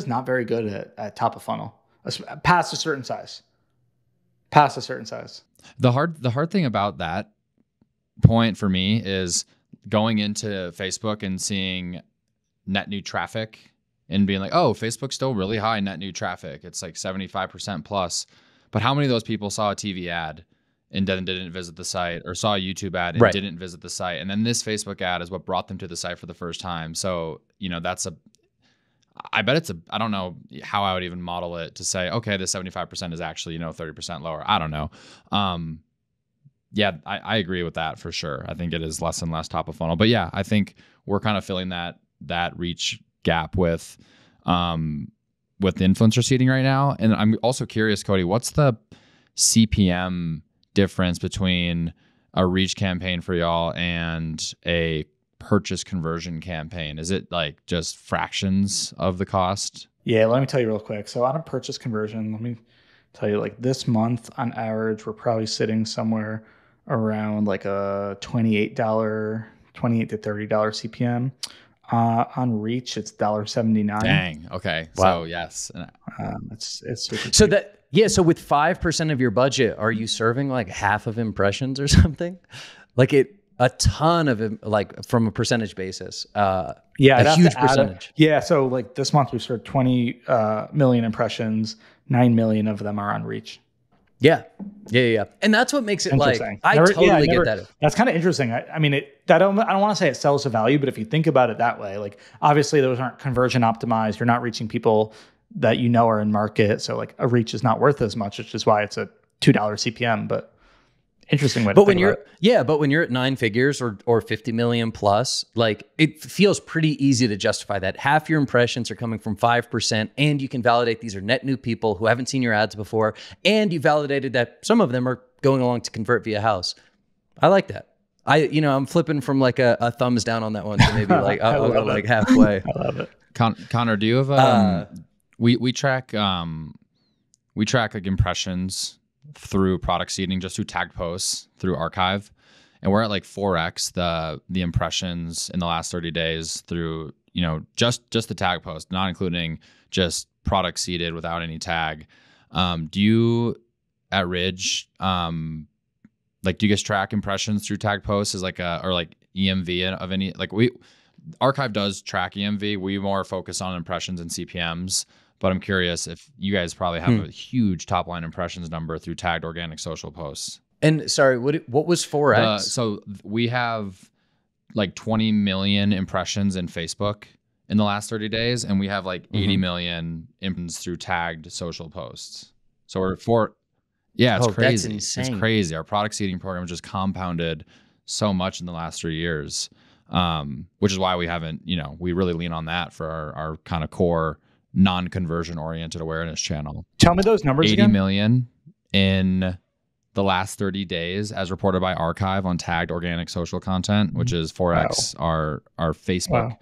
not very good at top of funnel past a certain size. The hard thing about that point for me is going into Facebook and seeing net new traffic and being like, oh, Facebook's still really high net new traffic. It's like 75% plus. But how many of those people saw a TV ad and then didn't visit the site, or saw a YouTube ad and didn't visit the site? And then this Facebook ad is what brought them to the site for the first time. So, I don't know how I would even model it to say, okay, the 75% is actually, 30% lower. I don't know. I agree with that for sure. I think it is less and less top of funnel, but yeah, I think we're kind of filling that reach gap with influencer seeding right now. And I'm also curious, Cody, what's the CPM difference between a reach campaign for y'all and a purchase conversion campaign? Is it like just fractions of the cost? Yeah, let me tell you real quick. So on a purchase conversion, let me tell you, like this month on average, we're probably sitting somewhere around like a $28 to $30 CPM. On reach, it's $1.79. Dang. Okay. Wow. So yes, it's super cheap. So with 5% of your budget, are you serving like half of impressions or something? Like a ton of like from a percentage basis. A huge percentage. So like this month we served 20 million impressions. 9 million of them are on reach. Yeah. And that's what makes it like, I totally get that. That's kind of interesting. I don't want to say it sells a value, but if you think about it that way, like obviously those aren't conversion optimized. You're not reaching people that are in market. So like a reach is not worth as much, which is why it's a $2 CPM, but interesting way to think about it. But when you're at 9 figures or 50 million plus, like it feels pretty easy to justify that. Half your impressions are coming from 5%, and you can validate these are net new people who haven't seen your ads before, and you validated that some of them are going along to convert via house. I like that. I'm flipping from like a thumbs down on that one to maybe like I'll go like halfway. I love it. Connor, do you have we track like impressions through product seeding, just through tagged posts through archive, and we're at like 4x the impressions in the last 30 days through just the tag post, not including just product seeded without any tag. Do you at Ridge, like, do you guys track impressions through tagged posts as like or like EMV of any, like Archive does track EMV. We more focus on impressions and CPMs, but I'm curious if you guys probably have a huge top line impressions number through tagged organic social posts. And sorry, what was 4X? So we have like 20 million impressions in Facebook in the last 30 days, and we have like 80 million impressions through tagged social posts. So we're it's crazy. That's insane. It's crazy. Our product seeding program just compounded so much in the last 3 years, which is why we haven't, we really lean on that for our kind of core non-conversion oriented awareness channel. Tell me those numbers 80 again. million in the last 30 days as reported by Archive on tagged organic social content, which is 4X our Facebook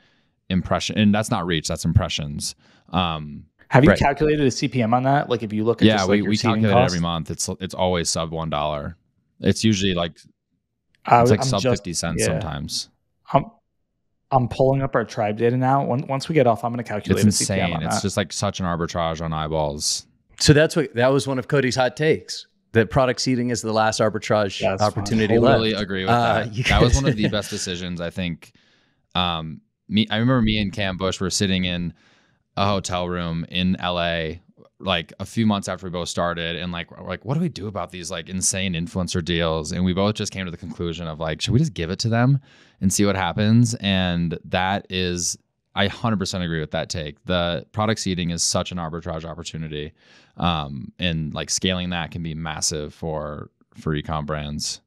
impression. And that's not reach, that's impressions. Have you calculated a CPM on that? Like if you look at just like we calculate it every month. It's always sub $1. It's usually like it's like sub 50 cents sometimes. I'm pulling up our tribe data now. Once we get off, I'm going to calculate it's a CPM insane. on It's that. just like such an arbitrage on eyeballs. So that was one of Cody's hot takes. That product seeding is the last arbitrage opportunity left. I totally agree with that. That was one of the best decisions, I think. I remember me and Cam Bush were sitting in a hotel room in LA like a few months after we both started, and like what do we do about these like insane influencer deals? And we both just came to the conclusion of like, should we just give it to them and see what happens? And that is, I 100% agree with that take. The product seeding is such an arbitrage opportunity, and like scaling that can be massive for e-com brands.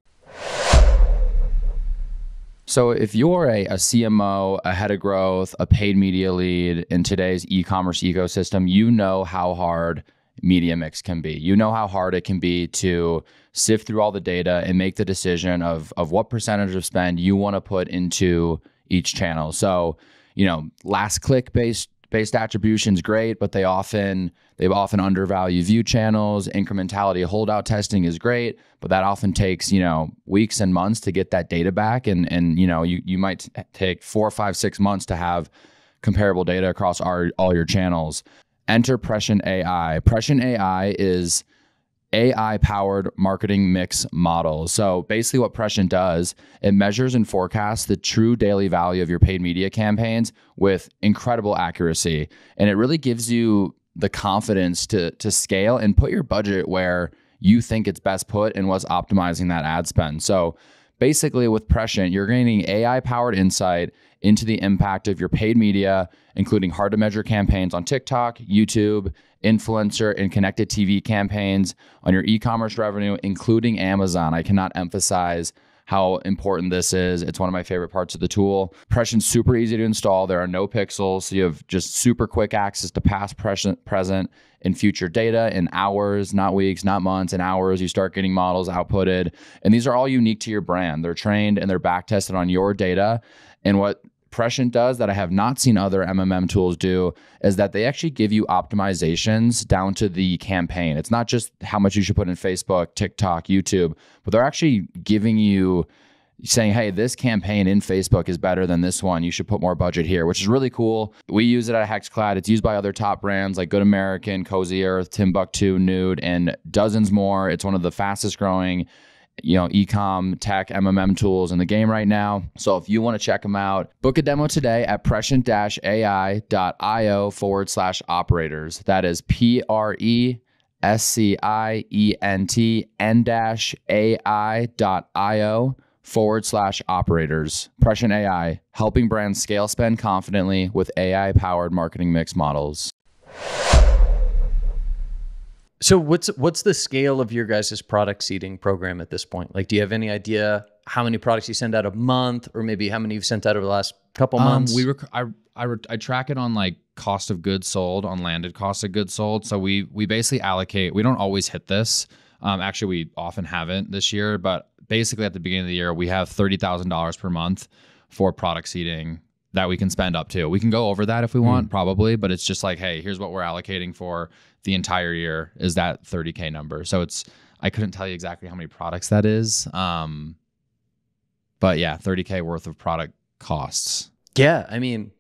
So if you're a CMO, a head of growth, a paid media lead in today's e-commerce ecosystem, you know how hard media mix can be. You know how hard it can be to sift through all the data and make the decision of what percentage of spend you want to put into each channel. So, last click based attribution is great, but they often undervalue view channels. Incrementality holdout testing is great, but that often takes, weeks and months to get that data back. And you might take 4, 5, 6 months to have comparable data across all your channels. Enter Prescient AI. Prescient AI is AI-powered marketing mix model. So basically what Prescient does, it measures and forecasts the true daily value of your paid media campaigns with incredible accuracy. And it really gives you the confidence to scale and put your budget where you think it's best put and what's optimizing that ad spend. So basically with Prescient, you're gaining AI-powered insight into the impact of your paid media, including hard-to-measure campaigns on TikTok, YouTube, influencer, and connected TV campaigns on your e-commerce revenue, including Amazon. I cannot emphasize how important this is. It's one of my favorite parts of the tool. Prescient's super easy to install. There are no pixels, so you have just super quick access to past, present, and future data in hours, not weeks, not months, in hours. You start getting models outputted, and these are all unique to your brand. They're trained and they're back tested on your data. And what Prescient does that I have not seen other MMM tools do is that they actually give you optimizations down to the campaign. It's not just how much you should put in Facebook, TikTok, YouTube, but they're actually giving you, saying, hey, this campaign in Facebook is better than this one. You should put more budget here, which is really cool. We use it at Hexclad. It's used by other top brands like Good American, Cozy Earth, Timbuktu, Nude, and dozens more. It's one of the fastest growing e-com, tech, MMM tools in the game right now. So if you want to check them out, book a demo today at prescient-ai.io/operators. That is PRESCIENT-AI.io/operators. Prescient AI, helping brands scale spend confidently with AI-powered marketing mix models. So what's the scale of your guys' product seeding program at this point? Like, do you have any idea how many products you send out a month, or maybe how many you've sent out over the last couple months? I track it on like cost of goods sold, on landed cost of goods sold. So we basically allocate. We don't always hit this. Actually, we often haven't this year, but basically at the beginning of the year, we have $30,000 per month for product seeding that we can spend up to. We can go over that if we want, probably, but it's just like, hey, here's what we're allocating for the entire year is that 30K number. So I couldn't tell you exactly how many products that is. But yeah, 30K worth of product costs. Yeah. I mean,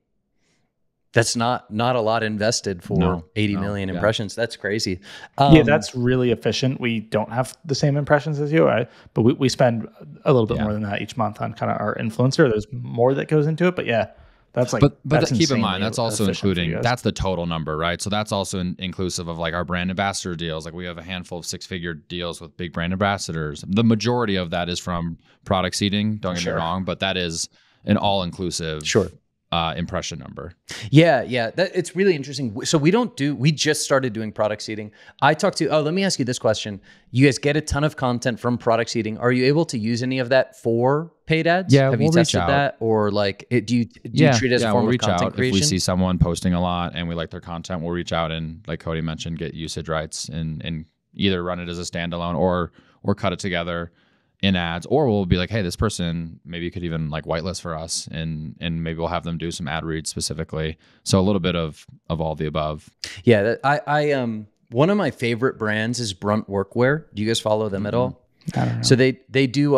That's not a lot invested for 80 million impressions. That's crazy. Yeah, that's really efficient. We don't have the same impressions as you, but we spend a little bit more than that each month on kind of our influencer. There's more that goes into it, but yeah, that's like. But that's keep in mind, that's also efficient for you including, guys. that's the total number, right? So that's also inclusive of like our brand ambassador deals. Like we have a handful of 6-figure deals with big brand ambassadors. The majority of that is from product seeding. Don't get me wrong, but that is an all-inclusive impression number. Yeah, it's really interesting. So we just started doing product seeding. Let me ask you this question. You guys get a ton of content from product seeding. Are you able to use any of that for paid ads? Yeah, have you tested that? Or like, do you treat it as a form of content creation? If we see someone posting a lot and we like their content, we'll reach out and, like Cody mentioned, get usage rights and either run it as a standalone or cut it together in ads, or we'll be like, hey, this person maybe could even like whitelist for us, and maybe we'll have them do some ad reads specifically. So a little bit of all the above. Yeah, I one of my favorite brands is Brunt Workwear. Do you guys follow them at all? I don't know. So they do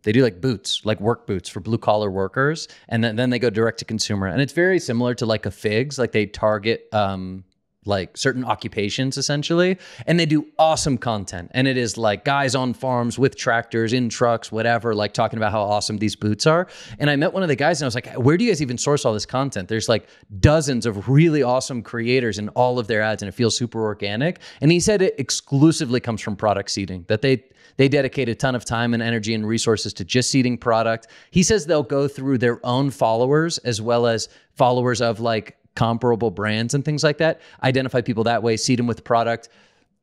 like boots, like work boots for blue collar workers, and then they go direct to consumer, and it's very similar to like a Figs. Like they target like certain occupations essentially, and they do awesome content. And it is like guys on farms with tractors, in trucks, whatever, like talking about how awesome these boots are. And I met one of the guys and I was like, where do you guys even source all this content? There's like dozens of really awesome creators in all of their ads, and it feels super organic. And he said it exclusively comes from product seeding, that they dedicate a ton of time and energy and resources to just seeding product. He says they'll go through their own followers as well as followers of like comparable brands and things like that, identify people that way, seed them with product,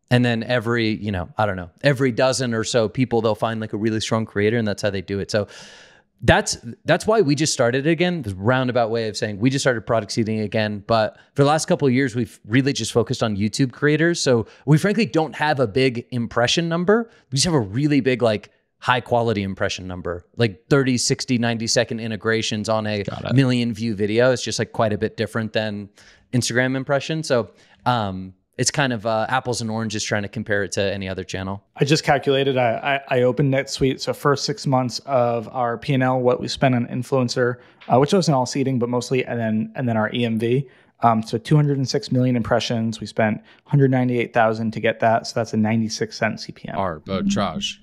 and then every dozen or so people, they'll find like a really strong creator, and that's how they do it. So that's why we just started it again. The roundabout way of saying we just started product seeding again. But for the last couple of years, we've really just focused on YouTube creators. So we frankly don't have a big impression number. We just have a really big like high quality impression number, like 30, 60, 90-second integrations on a million view video. It's just like quite a bit different than Instagram impression. So it's kind of apples and oranges trying to compare it to any other channel. I just calculated, I opened NetSuite. So first 6 months of our P&L, what we spent on influencer, which wasn't all seeding, but mostly, and then our EMV. So 206 million impressions. We spent 198,000 to get that. So that's a 96-cent CPM. Arbitrage.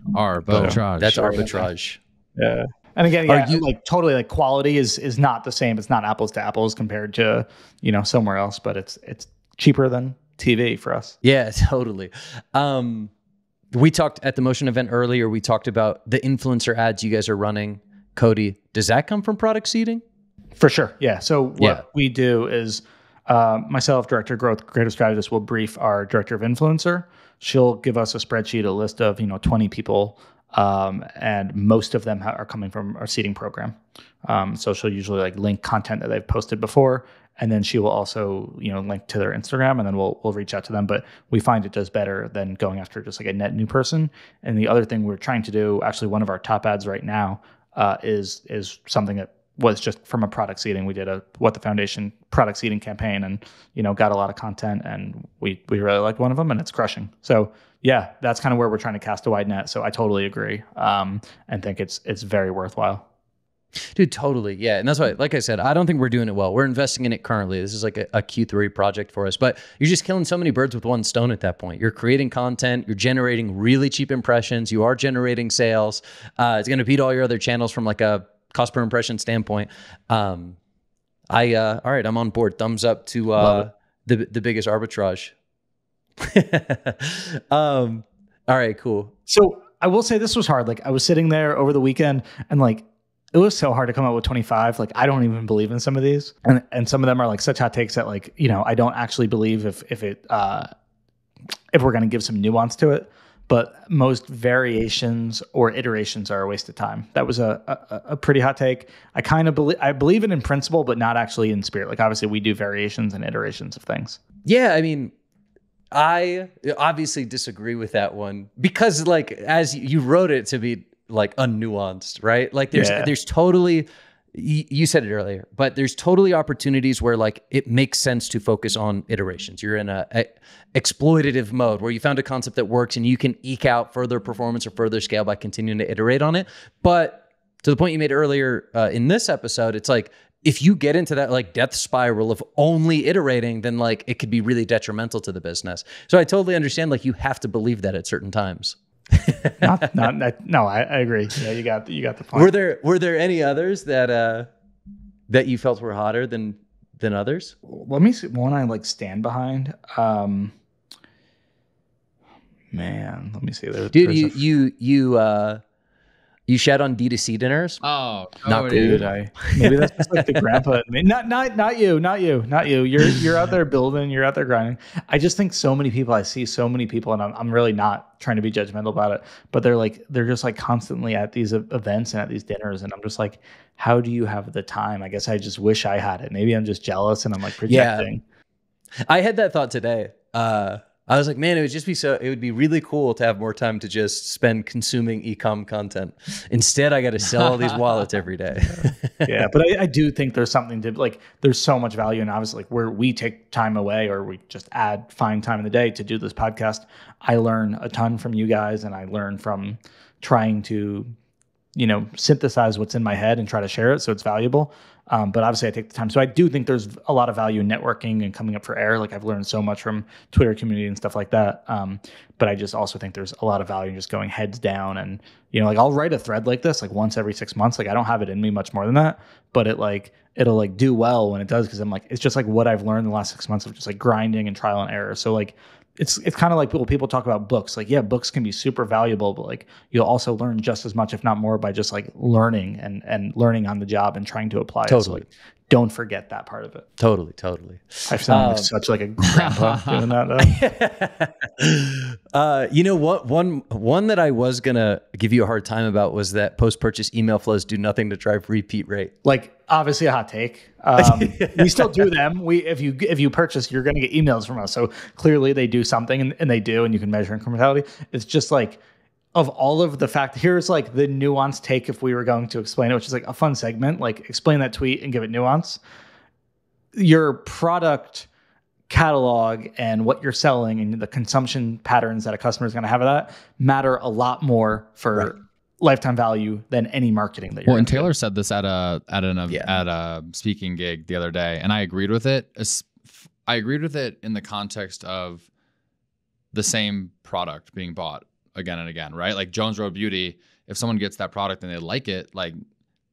That's arbitrage. Yeah. And again, like totally like quality is not the same. It's not apples to apples compared to, somewhere else, but it's cheaper than TV for us. Yeah, totally. We talked at the Motion event earlier. We talked about the influencer ads you guys are running. Cody, does that come from product seeding? For sure. Yeah. So what we do is myself, Director of Growth, Creative Strategist, will brief our Director of Influencer. She'll give us a spreadsheet, a list of 20 people, and most of them are coming from our seeding program. So she'll usually like link content that they've posted before, and then she will also link to their Instagram, and then we'll reach out to them. But we find it does better than going after just like a net new person. And the other thing we're trying to do, actually, one of our top ads right now is something that was just from a product seeding. We did a What the Foundation product seeding campaign, and got a lot of content, and we really liked one of them, and it's crushing. So yeah, that's kind of where we're trying to cast a wide net. So I totally agree, and think it's very worthwhile. Dude, totally. Yeah. And that's why, like I said, I don't think we're doing it well. We're investing in it currently. This is like a Q3 project for us, but you're just killing so many birds with one stone at that point. You're creating content, you're generating really cheap impressions, you are generating sales. It's going to beat all your other channels from like a cost per impression standpoint. All right, I'm on board. Thumbs up to the biggest arbitrage. All right, cool. So I will say this was hard. Like I was sitting there over the weekend, and like it was so hard to come up with 25. Like I don't even believe in some of these, and some of them are like such hot takes that like I don't actually believe if we're going to give some nuance to it. But most variations or iterations are a waste of time. That was a pretty hot take. I believe it in principle, but not actually in spirit. Like obviously we do variations and iterations of things. Yeah, I mean, I obviously disagree with that one because like as you wrote it to be like unnuanced, right? Like there's totally, you said it earlier, but there's totally opportunities where like it makes sense to focus on iterations. You're in a exploitative mode where you found a concept that works and you can eke out further performance or further scale by continuing to iterate on it. But to the point you made earlier in this episode, it's like if you get into that like death spiral of only iterating, then like it could be really detrimental to the business. So I totally understand, like you have to believe that at certain times. No, I agree. Yeah, you got the point. Were there any others that you felt were hotter than others? Let me see one I like stand behind. Man, let me see. Dude, you shat on D2C dinners? Oh, not cool. Dude, maybe that's just like the grandpa. I mean, not you. You're out there building. You're out there grinding. I just think so many people. I see so many people, and I'm really not trying to be judgmental about it, but they're just like constantly at these events and at these dinners, and I'm just like, how do you have the time? I guess I just wish I had it. Maybe I'm just jealous, and I'm like projecting. Yeah. I had that thought today. I was like, man, it would be really cool to have more time to just spend consuming e-com content. Instead, I got to sell all these wallets every day. Yeah, but I do think there's something to like, there's so much value. And obviously, like where we take time away or we just find time in the day to do this podcast, I learn a ton from you guys, and I learn from trying to, synthesize what's in my head and try to share it so it's valuable. But obviously I take the time. So I do think there's a lot of value in networking and coming up for air. Like I've learned so much from Twitter community and stuff like that. But I just also think there's a lot of value in just going heads down and, like I'll write a thread like this, like once every 6 months. Like I don't have it in me much more than that, but it'll like do well when it does. Cause I'm like, it's just like what I've learned in the last 6 months of just like grinding and trial and error. So like, it's kind of like people talk about books. Like, yeah, books can be super valuable, but like you'll also learn just as much, if not more, by just like learning and learning on the job and trying to apply it. So like, don't forget that part of it. Totally. I sound like such like a grandpa doing that though. One that I was gonna give you a hard time about was that post-purchase email flows do nothing to drive repeat rate. Like obviously a hot take. We still do them. If you purchase, you're gonna get emails from us. So clearly they do something, and they do, and you can measure incrementality. It's just like, of all of the fact, here's like the nuanced take if we were going to explain it, which is like a fun segment, like explain that tweet and give it nuance. Your product catalog and what you're selling and the consumption patterns that a customer is going to have of that matter a lot more for lifetime value than any marketing that you're and Taylor said this at a speaking gig the other day, and I agreed with it. I agreed with it in the context of the same product being bought again and again, right? Like Jones Road Beauty, if someone gets that product and they like it, like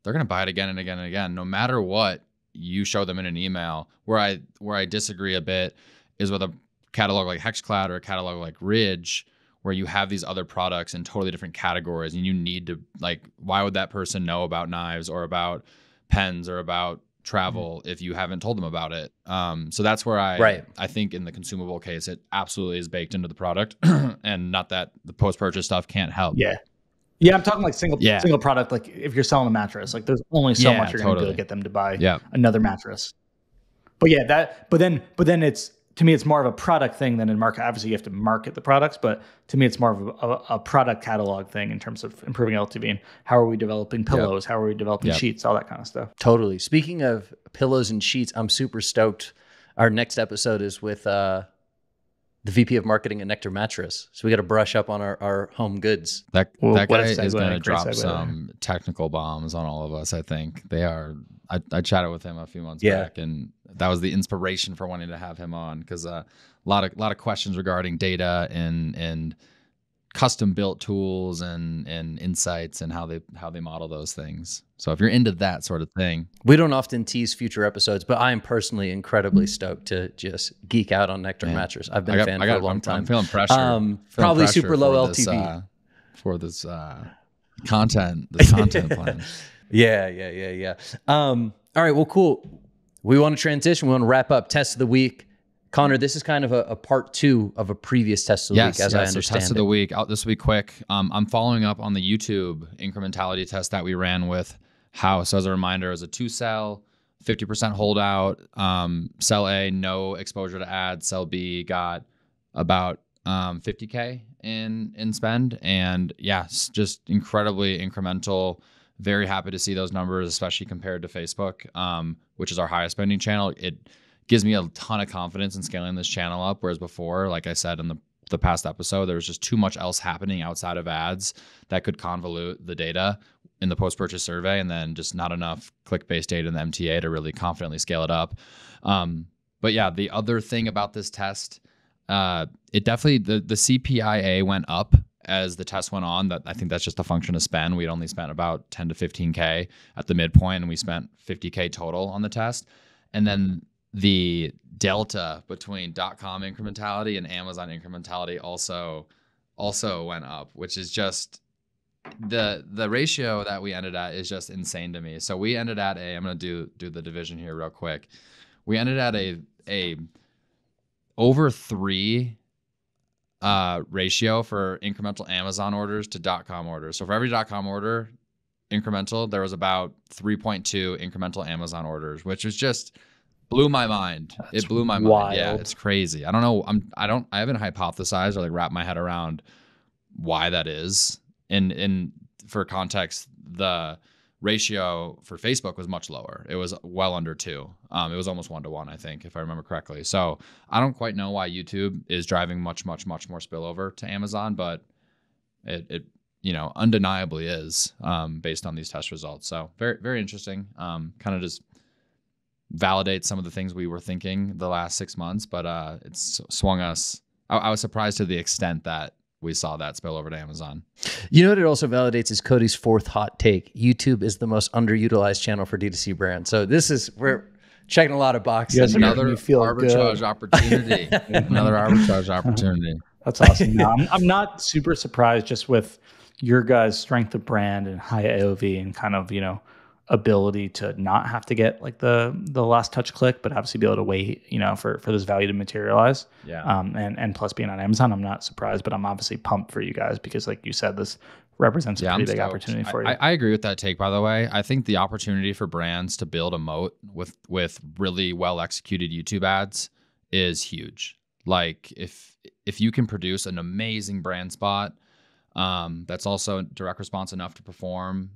they're going to buy it again and again and again, no matter what you show them in an email. Where I disagree a bit is with a catalog like Hexclad or a catalog like Ridge, where you have these other products in totally different categories, and you need to like, why would that person know about knives or about pens or about travel if you haven't told them about it? So that's where I think in the consumable case, it absolutely is baked into the product, and not that the post-purchase stuff can't help. Yeah, I'm talking like single product. Like if you're selling a mattress, like there's only so much you're going to be able to get them to buy another mattress. But but then it's, to me, it's more of a product thing than in market. Obviously, you have to market the products, but to me, it's more of a product catalog thing in terms of improving LTV and how are we developing pillows, how are we developing sheets, all that kind of stuff. Totally. Speaking of pillows and sheets, I'm super stoked. Our next episode is with the VP of Marketing at Nectar Mattress. So we got to brush up on our home goods. That guy is going to drop some technical bombs on all of us, I think. They are. I chatted with him a few months back, and that was the inspiration for wanting to have him on, because a lot of questions regarding data and custom built tools and insights and how they model those things. So if you're into that sort of thing, we don't often tease future episodes, but I am personally incredibly stoked to just geek out on Nectar Mattress. I've been a fan for a long time. I'm feeling pressure. Probably super low LTV for this content plan. Yeah. All right. Well, cool. We want to transition. We want to wrap up test of the week. Connor, this is kind of a part 2 of a previous test of the week, as I understand test of the week. This will be quick. I'm following up on the YouTube incrementality test that we ran with House. As a reminder, it was a 2-cell, 50% holdout. Cell A, no exposure to ads. Cell B got about $50K in spend. And just incredibly incremental. Very happy to see those numbers, especially compared to Facebook, which is our highest spending channel. It gives me a ton of confidence in scaling this channel up. Whereas before, like I said in the past episode, there was just too much else happening outside of ads that could convolute the data. in the post-purchase survey, and then just not enough click-based data in the MTA to really confidently scale it up. But yeah, the other thing about this test, it definitely, the CPIA went up as the test went on. That I think that's just a function of spend. We'd only spent about 10 to 15K at the midpoint, and we spent 50K total on the test. And then the delta between .com incrementality and Amazon incrementality also went up, which is just the ratio that we ended at is just insane to me. So we ended at I'm going to do the division here real quick. We ended at a over 3 ratio for incremental Amazon orders to .com orders. So for every .com order incremental, there was about 3.2 incremental Amazon orders, which was just blew my mind. It blew my mind. Yeah, it's crazy. I don't know. I haven't hypothesized or like wrapped my head around why that is. And for context, the ratio for Facebook was much lower. It was well under 2. It was almost 1-to-1, I think, if I remember correctly. So I don't quite know why YouTube is driving much more spillover to Amazon, but it undeniably is, based on these test results. So very, very interesting. Kind of just validates some of the things we were thinking the last 6 months, but it's swung us. I was surprised to the extent that we saw that spill over to Amazon. You know what it also validates is Cody's 4th hot take. YouTube is the most underutilized channel for D2C brands. So we're checking a lot of boxes. Another arbitrage opportunity. Another arbitrage opportunity. That's awesome. No, I'm not super surprised just with your guys' strength of brand and high AOV and kind of, ability to not have to get like the last touch click, but obviously be able to wait, for this value to materialize. Yeah. And plus being on Amazon, I'm not surprised, but I'm obviously pumped for you guys because like you said, this represents a pretty big opportunity for you. I agree with that take, by the way. I think the opportunity for brands to build a moat with really well executed YouTube ads is huge. Like if you can produce an amazing brand spot, that's also direct response enough to perform,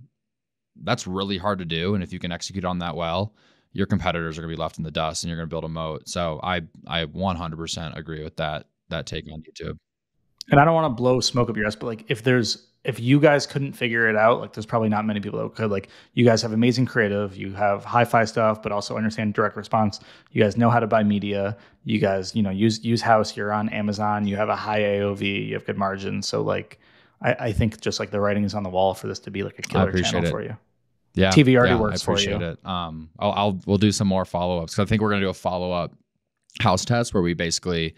that's really hard to do. And if you can execute on that well, your competitors are going to be left in the dust and you're going to build a moat. So I 100% agree with that take on YouTube. And I don't want to blow smoke up your ass, but like if you guys couldn't figure it out, like there's probably not many people that could. Like you guys have amazing creative, you have hi-fi stuff, but also understand direct response. You guys know how to buy media. You guys, use house. You're on Amazon. You have a high AOV. You have good margins. So like, I think just like the writing is on the wall for this to be like a killer channel for you. Yeah, TV already works for you. I appreciate it. We'll do some more follow-ups because I think we're gonna do a follow-up house test where we basically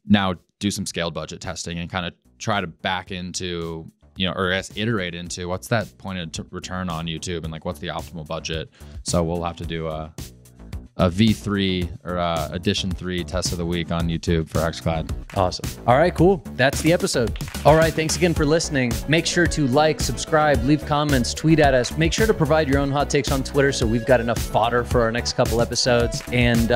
now do some scaled budget testing and kind of try to back into, or I guess iterate into what's that pointed return on YouTube and like what's the optimal budget. So we'll have to do a V3 or edition 3 test of the week on YouTube for Hexclad. Awesome. All right, cool. That's the episode. All right, thanks again for listening. Make sure to like, subscribe, leave comments, tweet at us. Make sure to provide your own hot takes on Twitter so we've got enough fodder for our next couple episodes. And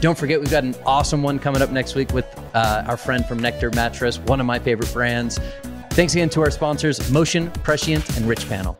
don't forget, we've got an awesome one coming up next week with our friend from Nectar Mattress, one of my favorite brands. Thanks again to our sponsors, Motion, Prescient, and Richpanel.